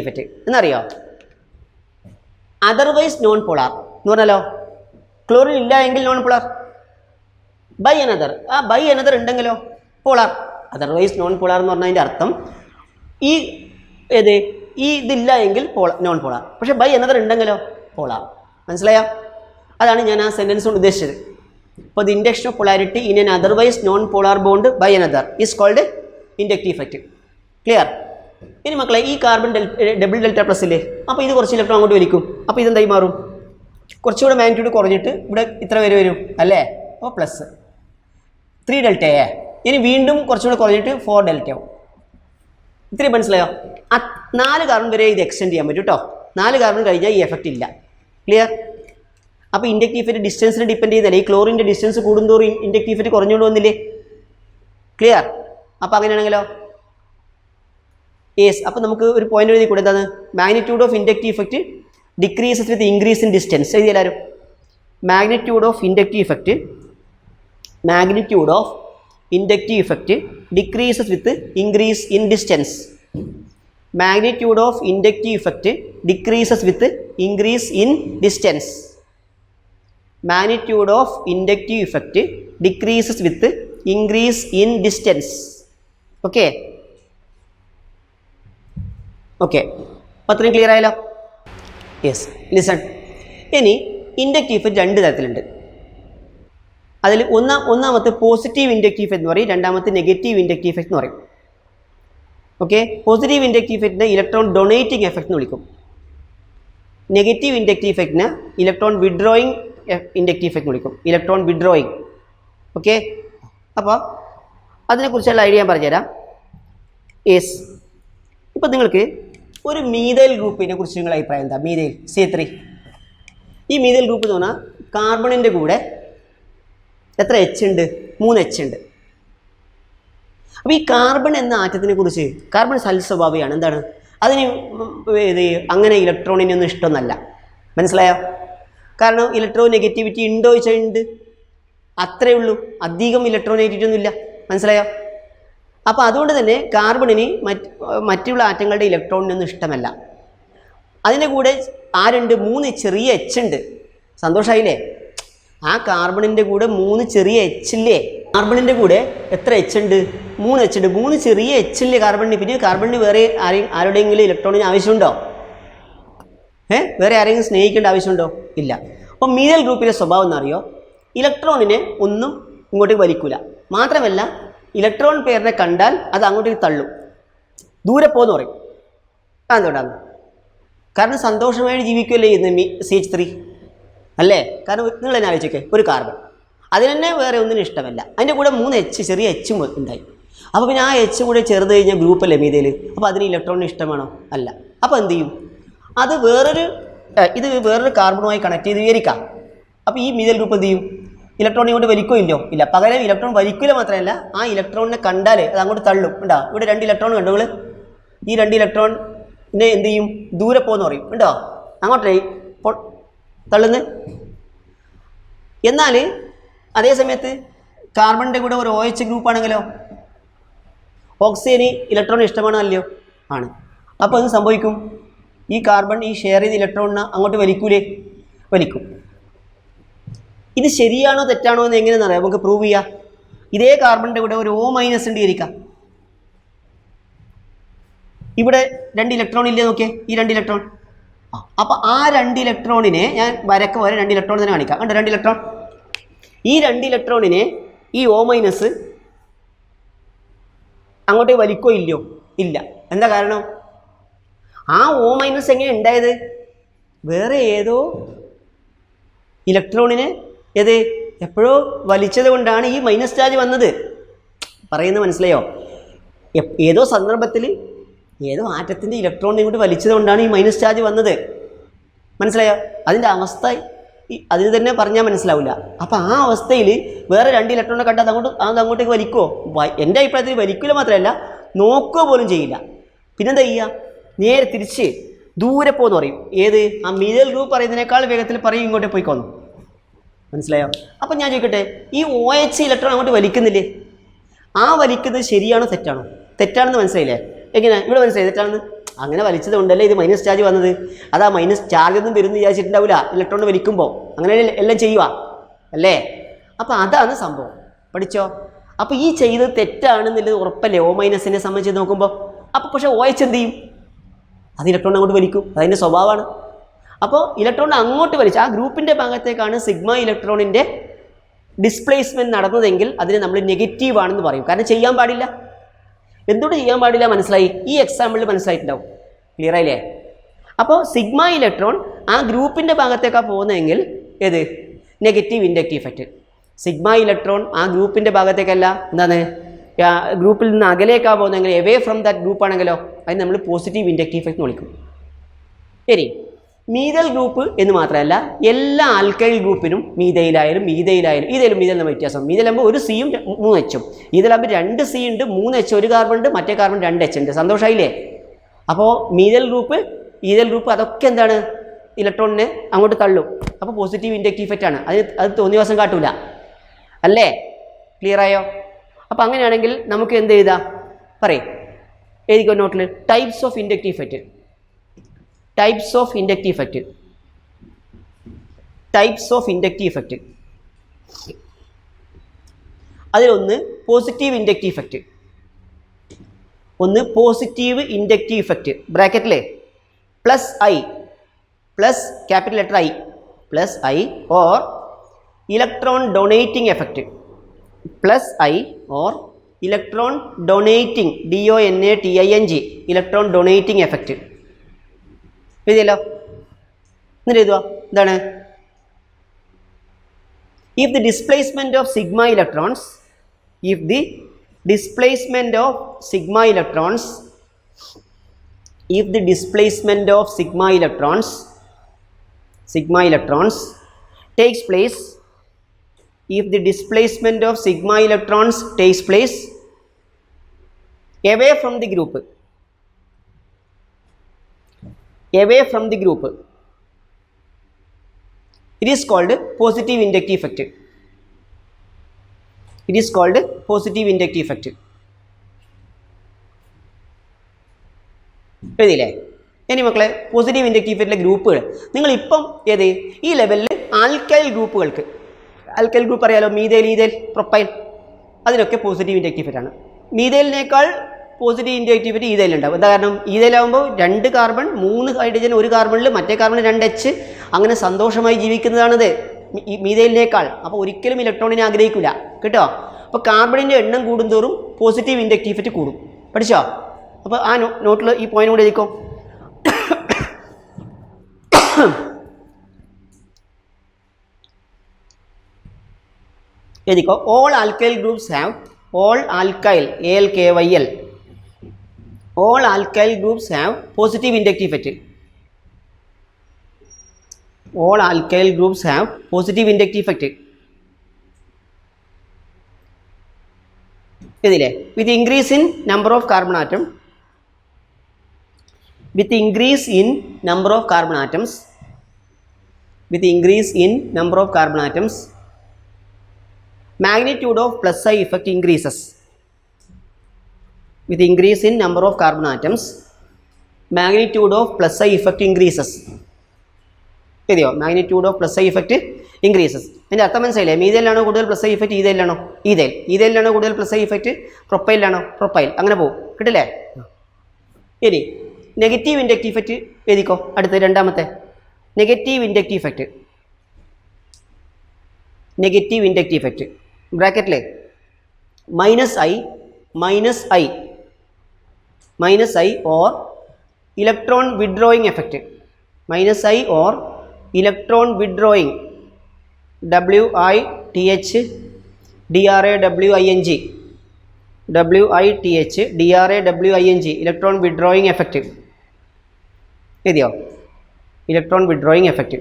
effect. എന്നറിയോ? അതർവൈസ് നോൺ പോളാർ എന്ന് പറഞ്ഞാലോ ക്ലോറിൻ ഇല്ല എങ്കിൽ നോൺ പോളാർ. ബൈ അനദർ, ആ ബൈ അനദർ ഉണ്ടെങ്കിലോ പോളാർ. അതർവൈസ് നോൺ പോളാർ എന്ന് പറഞ്ഞതിൻ്റെ അർത്ഥം ഈ ഇതില്ല എങ്കിൽ നോൺ പോളാർ, പക്ഷേ ബൈ അനദർ ഉണ്ടെങ്കിലോ പോളാർ. മനസ്സിലായോ? അതാണ് ഞാൻ ആ സെൻറ്റൻസ് കൊണ്ട് ഉദ്ദേശിച്ചത്. അപ്പോൾ the induction of polarity in an otherwise non polar bond by another is called inductive effect. Clear? ഇനി മക്കളെ ഈ കാർബൺ ഡബിൾ ഡെൽറ്റ പ്ലസ് ഇല്ലേ, അപ്പോൾ ഇത് കുറച്ച് ഇലക്ട്രോൺ അങ്ങോട്ട് വലിക്കും. അപ്പോൾ ഇതെന്തായി മാറും? കുറച്ചുകൂടെ മാഗ്നിറ്റ്യൂഡ് കുറഞ്ഞിട്ട് ഇവിടെ ഇത്ര പേര് വരും അല്ലേ? അപ്പോൾ പ്ലസ് 3 ഡെൽറ്റയെ ഇനി വീണ്ടും കുറച്ചുകൂടെ കുറഞ്ഞിട്ട് 4 ഡെൽറ്റയാവും. ഇത്രയും മനസ്സിലായോ? 4 കാർബൺ വരെ ഇത് എക്സ്റ്റെൻഡ് ചെയ്യാൻ പറ്റും കേട്ടോ. 4 കാർബൺ കഴിഞ്ഞാൽ ഈ എഫക്റ്റ് ഇല്ല. ക്ലിയർ? അപ്പോൾ ഇൻഡക്റ്റീവ് ഇഫക്റ്റ് ഡിസ്റ്റൻസിനെ ഡിപ്പെൻഡ് ചെയ്യുന്നില്ല. ഈ ക്ലോറിൻ്റെ ഡിസ്റ്റൻസ് കൂടുന്തോറും ഇൻഡക്റ്റീവ് ഇഫക്റ്റ് കുറഞ്ഞുകൊണ്ട് വന്നില്ലേ? ക്ലിയർ? അപ്പോൾ അങ്ങനെയാണെങ്കിലോ യെസ്. അപ്പോൾ നമുക്ക് ഒരു പോയിന്റ് എഴുതി കൂടെ, എന്താണ്? Magnitude of inductive effect decreases with increase in distance. എഴുതി എല്ലാവരും. Magnitude of inductive effect decreases with increase in distance. Magnitude of inductive effect decreases with increase in distance. Magnitude of inductive effect decreases with increase in distance. Okay okay, അത്രയും clear ആയല്ലോ? Yes. Listen, ഇനി inductive effect 2 തരത്തിലുണ്ട്. അതിൽ ഒന്നാമത്തെ positive inductive effect എന്ന് പറയും, രണ്ടാമത്തെ negative inductive effect എന്ന് പറയും. ഓക്കെ, പോസിറ്റീവ് ഇൻഡക്റ്റീവ് ഇഫക്റ്റിനെ ഇലക്ട്രോൺ ഡൊണേറ്റിംഗ് എഫക്റ്റ് എന്ന് വിളിക്കും. നെഗറ്റീവ് ഇൻഡക്റ്റീവ് ഇഫക്റ്റിനെ ഇലക്ട്രോൺ വിഡ്രോയിങ് ഇൻഡക്റ്റീവ് ഇഫക്റ്റ് എന്ന് വിളിക്കും. Electron withdrawing. ഓക്കെ, അപ്പോൾ അതിനെക്കുറിച്ചുള്ള ഐഡിയ ഞാൻ പറഞ്ഞുതരാം. യെസ്. ഇപ്പോൾ നിങ്ങൾക്ക് ഒരു മീഥൈൽ ഗ്രൂപ്പിനെ കുറിച്ച് നിങ്ങളുടെ അഭിപ്രായം എന്താ? Methyl C3. ഈ മീഥൈൽ ഗ്രൂപ്പ് എന്ന് പറഞ്ഞാൽ കാർബണിൻ്റെ കൂടെ എത്ര H ഉണ്ട്? 3 H ഉണ്ട്. അപ്പോൾ ഈ കാർബൺ എന്ന ആറ്റത്തിനെ കുറിച്ച്, കാർബൺ സൽസ്വഭാവിയാണ്. എന്താണ് അതിന് അങ്ങനെ ഇലക്ട്രോണിനൊന്നും ഇഷ്ടമൊന്നല്ല. മനസ്സിലായോ? കാരണം ഇലക്ട്രോ നെഗറ്റിവിറ്റി ഉണ്ടോ ചോദിച്ചാൽ ഉണ്ട്, അത്രയേ ഉള്ളൂ. അധികം ഇലക്ട്രോ നെഗറ്റിവിറ്റി ഒന്നുമില്ല. മനസ്സിലായോ? അപ്പോൾ അതുകൊണ്ട് തന്നെ കാർബണിന് മറ്റുള്ള ആറ്റങ്ങളുടെ ഇലക്ട്രോണിനൊന്നും ഇഷ്ടമല്ല. അതിൻ്റെ കൂടെ ആരുണ്ട്? 3 ചെറിയ H ഉണ്ട്. സന്തോഷമായില്ലേ? ആ കാർബണിൻ്റെ കൂടെ 3 ചെറിയ H ഇല്ലേ? കാർബണിൻ്റെ കൂടെ എത്ര H ഉണ്ട്? 3 H ഉണ്ട്. 3 ചെറിയ H ഇല്ലേ കാർബണിന്? പിന്നെ കാർബണിന് വേറെ ആരുടെയെങ്കിലും ഇലക്ട്രോണിന് ആവശ്യമുണ്ടോ? വേറെ ആരെങ്കിലും സ്നേഹിക്കേണ്ട ആവശ്യമുണ്ടോ? ഇല്ല. അപ്പോൾ മീഥൈൽ ഗ്രൂപ്പിലെ സ്വഭാവം എന്നറിയോ? ഇലക്ട്രോണിനെ ഒന്നും ഇങ്ങോട്ടേക്ക് വലിക്കൂല. മാത്രമല്ല ഇലക്ട്രോൺ പെയറിനെ കണ്ടാൽ അത് അങ്ങോട്ടേക്ക് തള്ളും, ദൂരെ പോകുന്നു പറയും. എന്തുകൊണ്ടാണ്? കാരണം സന്തോഷമായി ജീവിക്കുമല്ലേ ഇന്ന് CH3 അല്ലേ? കാരണം നിങ്ങൾ തന്നെ ആലോചിച്ചോക്കെ, ഒരു കാർബൺ അതിന് തന്നെ വേറെ ഒന്നിനും ഇഷ്ടമല്ല, അതിൻ്റെ കൂടെ 3 H, ചെറിയ H ഉണ്ടായി. അപ്പോൾ പിന്നെ ആ H കൂടെ ചേർത്ത് കഴിഞ്ഞാൽ ഗ്രൂപ്പല്ലേ മീതയിൽ. അപ്പോൾ അതിന് ഇലക്ട്രോണിന് ഇഷ്ടമാണോ? അല്ല. അപ്പോൾ എന്ത് ചെയ്യും? അത് വേറൊരു കാർബണുമായി കണക്ട് ചെയ്ത് വിവരിക്കാം. അപ്പോൾ ഈ മീതൽ ഗ്രൂപ്പ് എന്ത് ചെയ്യും? ഇലക്ട്രോൺ ഇങ്ങോട്ട് വലിക്കോ ഇല്ലോ? ഇല്ല. പകരം ഇലക്ട്രോൺ വലിക്കില്ല മാത്രമല്ല, ആ ഇലക്ട്രോണിനെ കണ്ടാൽ അത് അങ്ങോട്ട് തള്ളും. ഉണ്ടോ? ഇവിടെ 2 ഇലക്ട്രോൺ കണ്ടു നിങ്ങൾ? ഈ 2 ഇലക്ട്രോണിനെ എന്ത് ചെയ്യും? ദൂരെ പോകുന്നു പറയും. ഉണ്ടോ? അങ്ങോട്ടേ തള്ളുന്നു. എന്നാൽ അതേ സമയത്ത് കാർബണിൻ്റെ കൂടെ ഒരു OH ഗ്രൂപ്പ് ആണെങ്കിലോ, ഓക്സിജന് ഇലക്ട്രോൺ ഇഷ്ടമാണോ അല്ലയോ? ആണ്. അപ്പോൾ അത് സംഭവിക്കും, ഈ കാർബൺ ഈ ഷെയർ ചെയ്ത് ഇലക്ട്രോണിനെ അങ്ങോട്ട് വലിക്കൂലേ? വലിക്കും. ഇത് ശരിയാണോ തെറ്റാണോ എന്ന് എങ്ങനെയാണെന്ന് അറിയാം, നമുക്ക് പ്രൂവ് ചെയ്യാം. ഇതേ കാർബണിൻ്റെ കൂടെ ഒരു O- ഉണ്ട് ഇരിക്കാം. ഇവിടെ 2 ഇലക്ട്രോൺ ഇല്ലേ നോക്കിയേ, ഈ 2 ഇലക്ട്രോൺ. അപ്പോൾ ആ 2 ഇലക്ട്രോണിനെ ഞാൻ വരക്ക് വരെ 2 ഇലക്ട്രോൺ തന്നെ കാണിക്കാം. കണ്ടോ 2 ഇലക്ട്രോൺ? ഈ 2 ഇലക്ട്രോണിനെ ഈ O- അങ്ങോട്ടേ വലിക്കോ ഇല്ലയോ? ഇല്ല. എന്താ കാരണം? ആ O- എങ്ങനെ ഉണ്ടായത്? വേറെ ഏതോ ഇലക്ട്രോണിനെ എപ്പോഴോ വലിച്ചത് കൊണ്ടാണ് ഈ മൈനസ് ചാർജ് വന്നത്. പറയുന്നത് മനസ്സിലായോ? ഏതോ സന്ദർഭത്തിൽ ഏതോ ആറ്റത്തിൻ്റെ ഇലക്ട്രോണിനെ ഇങ്ങോട്ട് വലിച്ചത് കൊണ്ടാണ് ഈ മൈനസ് ചാർജ് വന്നത്. മനസ്സിലായോ? അതിൻ്റെ അവസ്ഥ അതിന് തന്നെ പറഞ്ഞാൽ മനസ്സിലാവില്ല. അപ്പോൾ ആ അവസ്ഥയിൽ വേറെ 2 ഇലക്ട്രോണിനെ കണ്ടാൽ അങ്ങോട്ടേക്ക് വലിക്കുമോ? എൻ്റെ അഭിപ്രായത്തിൽ വലിക്കില്ല മാത്രമല്ല, നോക്കുക പോലും ചെയ്യില്ല. പിന്നെന്താ ചെയ്യുക? നേരെ തിരിച്ച് ദൂരെ പോകുന്നു പറയും. ഏത്? ആ മീതൽ ഗ്രൂപ്പ് പറയുന്നതിനേക്കാൾ വേഗത്തിൽ പറയും ഇങ്ങോട്ടേ പോയിക്കോന്നു. മനസ്സിലായോ? അപ്പം ഞാൻ ചോദിക്കട്ടെ, ഈ OH ഇലക്ട്രോൺ അങ്ങോട്ട് വലിക്കുന്നില്ലേ? ആ വലിക്കുന്നത് ശരിയാണോ തെറ്റാണോ? തെറ്റാണെന്ന് മനസ്സിലായില്ലേ? എങ്ങനെ ഇവിടെ മനസ്സിലായി തെറ്റാണെന്ന്? അങ്ങനെ വലിച്ചത് കൊണ്ടല്ലേ ഇത് മൈനസ് ചാർജ് വന്നത്. അതാ മൈനസ് ചാർജ് ഒന്നും വരുന്നു വിചാരിച്ചിട്ടുണ്ടാവില്ല ഇലക്ട്രോൺ വലിക്കുമ്പോൾ. അങ്ങനെ എല്ലാം ചെയ്യുക അല്ലേ? അപ്പോൾ അതാണ് സംഭവം. പഠിച്ചോ? അപ്പോൾ ഈ ചെയ്തത് തെറ്റാണെന്നുള്ളത് ഉറപ്പല്ലേ O- സംബന്ധിച്ച് നോക്കുമ്പോൾ? അപ്പോൾ പക്ഷേ OH എന്ത് ചെയ്യും? അത് ഇലക്ട്രോൺ അങ്ങോട്ട് വലിക്കും, അതിൻ്റെ സ്വഭാവമാണ്. അപ്പോൾ ഇലക്ട്രോൺ അങ്ങോട്ട് വലിച്ച് ആ ഗ്രൂപ്പിൻ്റെ ഭാഗത്തേക്കാണ് സിഗ്മ ഇലക്ട്രോണിൻ്റെ ഡിസ്പ്ലേസ്മെൻറ്റ് നടന്നതെങ്കിൽ അതിനെ നമ്മൾ നെഗറ്റീവ് ആണെന്ന് പറയും. കാരണം ചെയ്യാൻ പാടില്ല. എന്തുകൊണ്ട് ചെയ്യാൻ പാടില്ല മനസ്സിലായി? ഈ എക്സാമ്പിളിൽ മനസ്സിലായിട്ടുണ്ടാവും. ക്ലിയർ ആയില്ലേ? അപ്പോൾ സിഗ്മ ഇലക്ട്രോൺ ആ ഗ്രൂപ്പിൻ്റെ ഭാഗത്തേക്കാണ് പോകുന്നതെങ്കിൽ ഏത്? Negative inductive effect. Sigma electron ആ ഗ്രൂപ്പിൻ്റെ ഭാഗത്തേക്കല്ല, എന്താണ് ഗ്രൂപ്പിൽ നിന്ന് അകലേക്കാണ് പോകുന്നതെങ്കിൽ, എവേ ഫ്രം ദാറ്റ് ഗ്രൂപ്പ് ആണെങ്കിലോ അതിന് നമ്മൾ പോസിറ്റീവ് ഇൻഡക്റ്റീവ് ഇഫക്റ്റ് എന്ന് വിളിക്കും. ശരി. മീതൽ ഗ്രൂപ്പ് എന്ന് മാത്രമല്ല, എല്ലാ ആൽക്കൈൽ ഗ്രൂപ്പിനും മീതയിലായാലും മീതയിൽ വ്യത്യാസം. മീതലാകുമ്പോൾ ഒരു സിയും 3 H-ഉം, ഇതിലാകുമ്പോൾ 2 C ഉണ്ട്, 3 H, ഒരു കാർബൺ ഉണ്ട്, മറ്റേ കാർബൺ 2 H ഉണ്ട്. സന്തോഷമായില്ലേ? അപ്പോൾ മീതൽ ഗ്രൂപ്പ് ഈതൽ ഗ്രൂപ്പ് അതൊക്കെ എന്താണ്? ഇലക്ട്രോണിനെ അങ്ങോട്ട് തള്ളും. അപ്പോൾ പോസിറ്റീവ് ഇൻഡക്റ്റീവ് ഇഫക്റ്റ് ആണ്. അത് തോന്നിയ ദിവസം കാട്ടൂല അല്ലേ? ക്ലിയർ ആയോ? അപ്പോൾ അങ്ങനെയാണെങ്കിൽ നമുക്ക് എന്ത് എഴുതാം? പറയും, എഴുതിക്കോ നോട്ടിൽ. Types of inductive effect. Types of inductive effect. Types of inductive effect. അതിലൊന്ന് പോസിറ്റീവ് ഇൻഡക്റ്റീവ് ഇഫക്റ്റ്. ഒന്ന് പോസിറ്റീവ് ഇൻഡക്റ്റീവ് ഇഫക്റ്റ്, ബ്രാക്കറ്റിൽ +I, plus capital letter I, +I or electron donating effect. +I or electron donating, DONATING, electron donating effect. എഴുതിയല്ലോ? എന്നിട്ട് എഴുതുക എന്താണ്? If the displacement of sigma electrons, if the displacement of sigma electrons, if the displacement of sigma electrons takes place, if the displacement of sigma electrons takes place away from the group, it is called positive inductive effect. It is called positive inductive effect. എഴുതിയില്ലേ? ഇനി മക്കളെ, positive inductive ഇഫക്റ്റിലെ ഗ്രൂപ്പുകൾ നിങ്ങളിപ്പം ഏത് ഈ ലെവലിൽ alkyl ഗ്രൂപ്പുകൾക്ക്, alkyl group അറിയാലോ, മീതേൽ, ethyl, propyl, അതിനൊക്കെ positive inductive effect ആണ്. മീതേലിനേക്കാൾ പോസിറ്റീവ് ഇൻഡക്റ്റീവ് ഇഫക്റ്റ് ഈതേലുണ്ടാവും. എന്താ കാരണം? ഈതേലാകുമ്പോൾ 2 കാർബൺ 3 ഹൈഡ്രജൻ, ഒരു കാർബണിൽ, മറ്റേ കാർബണിൽ 2 H, അങ്ങനെ സന്തോഷമായി ജീവിക്കുന്നതാണിത്. മീഥൈലിനേക്കാൾ. അപ്പോൾ ഒരിക്കലും ഇലക്ട്രോണിനെ ആഗ്രഹിക്കില്ല കേട്ടോ. അപ്പോൾ കാർബണിൻ്റെ എണ്ണം കൂടുന്തോറും പോസിറ്റീവ് ഇൻഡക്റ്റീവ് ഇഫക്റ്റ് കൂടും. പഠിച്ചോ? അപ്പോൾ ആ നോട്ടിൽ ഈ പോയിന്റ് കൂടെ എഴുതിക്കോ. എഴുതിക്കോ. All alkyl groups have all alkyl ALKYL all alkyl groups have positive inductive effect. All alkyl groups have positive inductive effect. ഇതില്ലേ with increase in number of carbon atom, with increase in number of carbon atoms, with increase in number of carbon atoms, magnitude of plus I effect increases. With increase in number of carbon atoms, magnitude of plus I effect increases. എഴുതിയോ? magnitude of plus I effect increases. അതിൻ്റെ അർത്ഥം മനസ്സിലായില്ലേ? മീഥൈലിലാണോ കൂടുതൽ plus I effect, ഈഥൈലിലാണോ? ഈഥൈലിലാണോ കൂടുതൽ plus I effect, പ്രൊപ്പൈലിലാണോ? Propyl. അങ്ങനെ പോകും. കിട്ടില്ലേ? ഇനി നെഗറ്റീവ് ഇൻഡക്റ്റീവ് ഇഫക്റ്റ് എഴുതിക്കോ. അടുത്ത് രണ്ടാമത്തെ negative inductive effect. Negative inductive effect ബ്രാക്കറ്റിലെ minus I or electron withdrawing effect. Minus I or electron withdrawing WITH DRAWING electron withdrawing effect. എഴുതിയോ? Electron withdrawing effect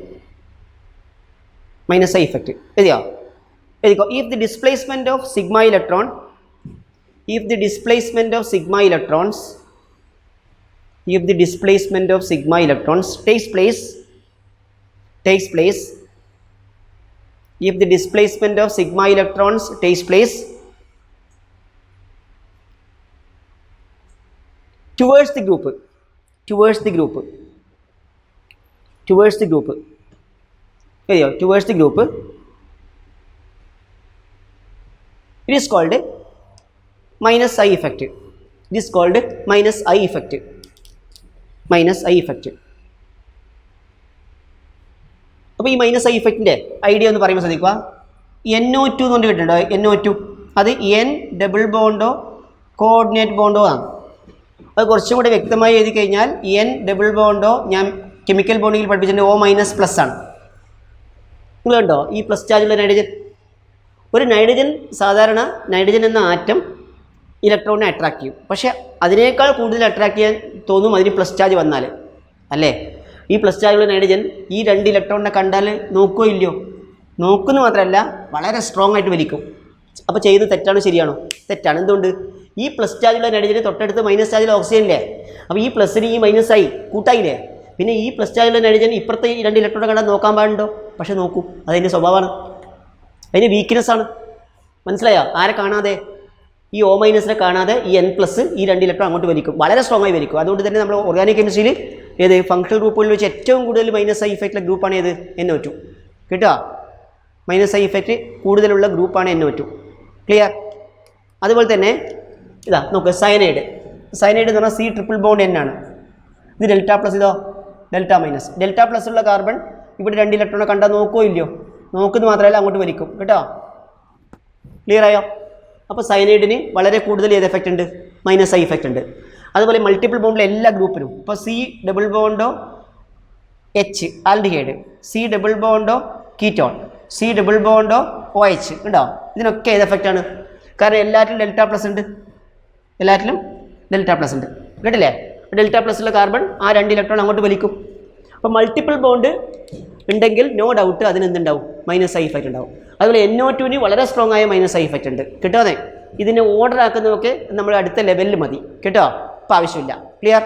minus I effect. എഴുതിയോ? എഴുതിക്കോ. if the displacement of sigma electrons takes place towards the group എഴുതിയോ? towards the group, it is called minus I effect. അപ്പോൾ ഈ minus I ഇഫക്റ്റിൻ്റെ idea ഒന്ന് പറയുമ്പോൾ ശ്രദ്ധിക്കുക. NO2 എന്ന് പറഞ്ഞിട്ട് കിട്ടുന്നുണ്ടോ? NO2 അത് N ഡബിൾ ബോണ്ടോ കോർഡിനേറ്റ് ബോണ്ടോ ആണ്. അത് കുറച്ചും കൂടെ വ്യക്തമായി എഴുതി കഴിഞ്ഞാൽ N ഡബിൾ ബോണ്ടോ ഞാൻ കെമിക്കൽ ബോണ്ടിങ്ങിൽ പഠിപ്പിച്ചിട്ടുണ്ട് O- ആണ്. നിങ്ങൾ കണ്ടോ ഈ പ്ലസ് ചാർജുള്ള നൈട്രജൻ? ഒരു സാധാരണ നൈട്രജൻ എന്ന ആറ്റം ഇലക്ട്രോണിനെ അട്രാക്ട് ചെയ്യും. പക്ഷേ അതിനേക്കാൾ കൂടുതൽ അട്രാക്ട് ചെയ്യാൻ തോന്നും അതിന് പ്ലസ് ചാർജ് വന്നാൽ, അല്ലേ? ഈ പ്ലസ് ചാർജുള്ള നൈട്രജൻ ഈ 2 ഇലക്ട്രോണിനെ കണ്ടാൽ നോക്കുകയോ ഇല്ലയോ? നോക്കുന്നു മാത്രമല്ല വളരെ സ്ട്രോങ് ആയിട്ട് വലിക്കും. അപ്പോൾ ചെയ്യുന്നത് തെറ്റാണോ ശരിയാണോ? തെറ്റാണ്. എന്തുകൊണ്ട്? ഈ പ്ലസ് ചാർജുള്ള നൈട്രജന് തൊട്ടടുത്ത് മൈനസ് ചാർജുള്ള ഓക്സിജൻ ഇല്ലേ? അപ്പോൾ ഈ പ്ലസ്സിന് ഈ മൈനസ് ആയി കൂട്ടായില്ലേ? പിന്നെ ഈ പ്ലസ് ചാർജുള്ള നൈട്രജൻ ഇപ്പുറത്തെ ഈ 2 ഇലക്ട്രോണെ കണ്ടാൽ നോക്കാൻ പാടുണ്ടോ? പക്ഷേ നോക്കും. അതിൻ്റെ സ്വഭാവമാണ്, അതിൻ്റെ വീക്ക്നെസ്സാണ്. മനസ്സിലായോ? ആരെ കാണാതെ? ഈ O- കാണാതെ ഈ N+ ഈ 2 ഇലക്ട്രോൺ അങ്ങോട്ട് വലിക്കും, വളരെ സ്ട്രോങ് ആയി വലിക്കും. അതുകൊണ്ട് തന്നെ നമ്മൾ ഓർഗാനിക് കെമിസ്ട്രിയിൽ ഏത് ഫങ്ഷണൽ ഗ്രൂപ്പുകളിൽ വെച്ച് ഏറ്റവും കൂടുതൽ മൈനസ് ഐ ഇഫക്റ്റുള്ള ഗ്രൂപ്പാണ് ഏത്? NO2. കേട്ടോ? മൈനസ് ഐ ഇഫക്റ്റ് കൂടുതലുള്ള ഗ്രൂപ്പാണ് NO2. ക്ലിയർ? അതുപോലെ തന്നെ ഇതാ നോക്ക്, സയനൈഡ് എന്ന് പറഞ്ഞാൽ C ട്രിപ്പിൾ ബോണ്ട് N ആണ്. ഇത് ഡെൽറ്റ പ്ലസ്, ഇതോ ഡെൽറ്റ മൈനസ്. ഡെൽറ്റ പ്ലസ് ഉള്ള കാർബൺ ഇവിടെ 2 ഇലക്ട്രോണെ കണ്ടാൽ നോക്കുകയോ ഇല്ലയോ? നോക്കുന്നത് മാത്രമല്ല അങ്ങോട്ട് വലിക്കും. കേട്ടോ? ക്ലിയർ ആയോ? അപ്പോൾ സയനൈഡിന് വളരെ കൂടുതൽ ഏത് എഫക്റ്റ് ഉണ്ട്? മൈനസ് ഐ ഇഫക്റ്റ് ഉണ്ട്. അതുപോലെ മൾട്ടിപ്പിൾ ബോണ്ടിലെ എല്ലാ ഗ്രൂപ്പിനും ഇപ്പോൾ C double bond O H aldehyde, C double bond O ketone, C double bond O OH ഉണ്ടോ? ഇതിനൊക്കെ ഏത് എഫക്റ്റാണ്? കാരണം എല്ലാറ്റിലും ഡെൽറ്റ പ്ലസ് ഉണ്ട്. കേട്ടില്ലേ? ഡെൽറ്റ പ്ലസ് ഉള്ള കാർബൺ ആ 2 ഇലക്ട്രോൺ അങ്ങോട്ട് വലിക്കും. അപ്പോൾ മൾട്ടിപ്പിൾ ബോണ്ട് ഉണ്ടെങ്കിൽ നോ ഡൗട്ട് അതിന് എന്തുണ്ടാവും? മൈനസ് ഐ ഇഫക്റ്റ് ഉണ്ടാവും. അതുപോലെ NO2 വളരെ സ്ട്രോങ് ആയ മൈനസ് ഐ ഇഫക്റ്റ് ഉണ്ട്. കിട്ടാതെ ഇതിനെ ഓർഡർ ആക്കുന്നതൊക്കെ നമ്മൾ അടുത്ത ലെവലിൽ മതി. കേട്ടോ? അപ്പോൾ ആവശ്യമില്ല. ക്ലിയർ?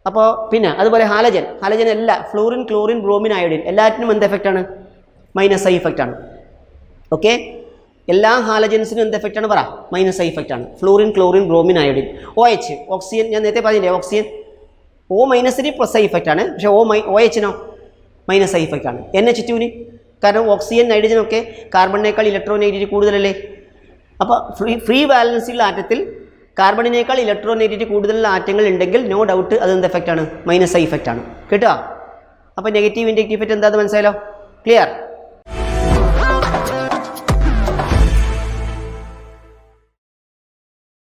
അപ്പോൾ പിന്നെ അതുപോലെ ഹാലജൻ എല്ലാ ഫ്ലൂറിൻ, ക്ലോറിൻ, ബ്രോമിൻ, അയോഡിൻ എല്ലാറ്റിനും എന്ത് എഫക്റ്റാണ്? മൈനസ് ഐ ഇഫക്റ്റാണ്. ഓക്കെ? എല്ലാ ഹാലജൻസിനും എന്ത് എഫക്റ്റാണ്? പറ. മൈനസ് ഐ ഇഫക്റ്റാണ്. Fluorine, chlorine, bromine, iodine. OH oxygen ഞാൻ നേരത്തെ പറഞ്ഞില്ലേ, ഓക്സിജൻ O- പ്ലസ് ഐ ഇഫക്റ്റാണ്. പക്ഷേ OH മൈനസ് ഐ ഇഫക്റ്റാണ്. NH2 കാരണം ഓക്സിജൻ, നൈട്രജനൊക്കെ കാർബണിനേക്കാൾ ഇലക്ട്രോനെഗറ്റിവിറ്റി കൂടുതലല്ലേ? അപ്പോൾ ഫ്രീ വാലൻസിയുള്ള ആറ്റത്തിൽ കാർബണിനേക്കാൾ ഇലക്ട്രോനെഗറ്റിവിറ്റി കൂടുതലുള്ള ആറ്റങ്ങൾ ഉണ്ടെങ്കിൽ നോ ഡൗട്ട് അതെന്ത് എഫക്റ്റാണ്? Minus I ഇഫക്റ്റാണ്. കേട്ടോ? അപ്പോൾ നെഗറ്റീവ് ഇൻഡക്റ്റീവ് ഇഫക്റ്റ് എന്താണെന്ന് മനസ്സിലായല്ലോ? ക്ലിയർ?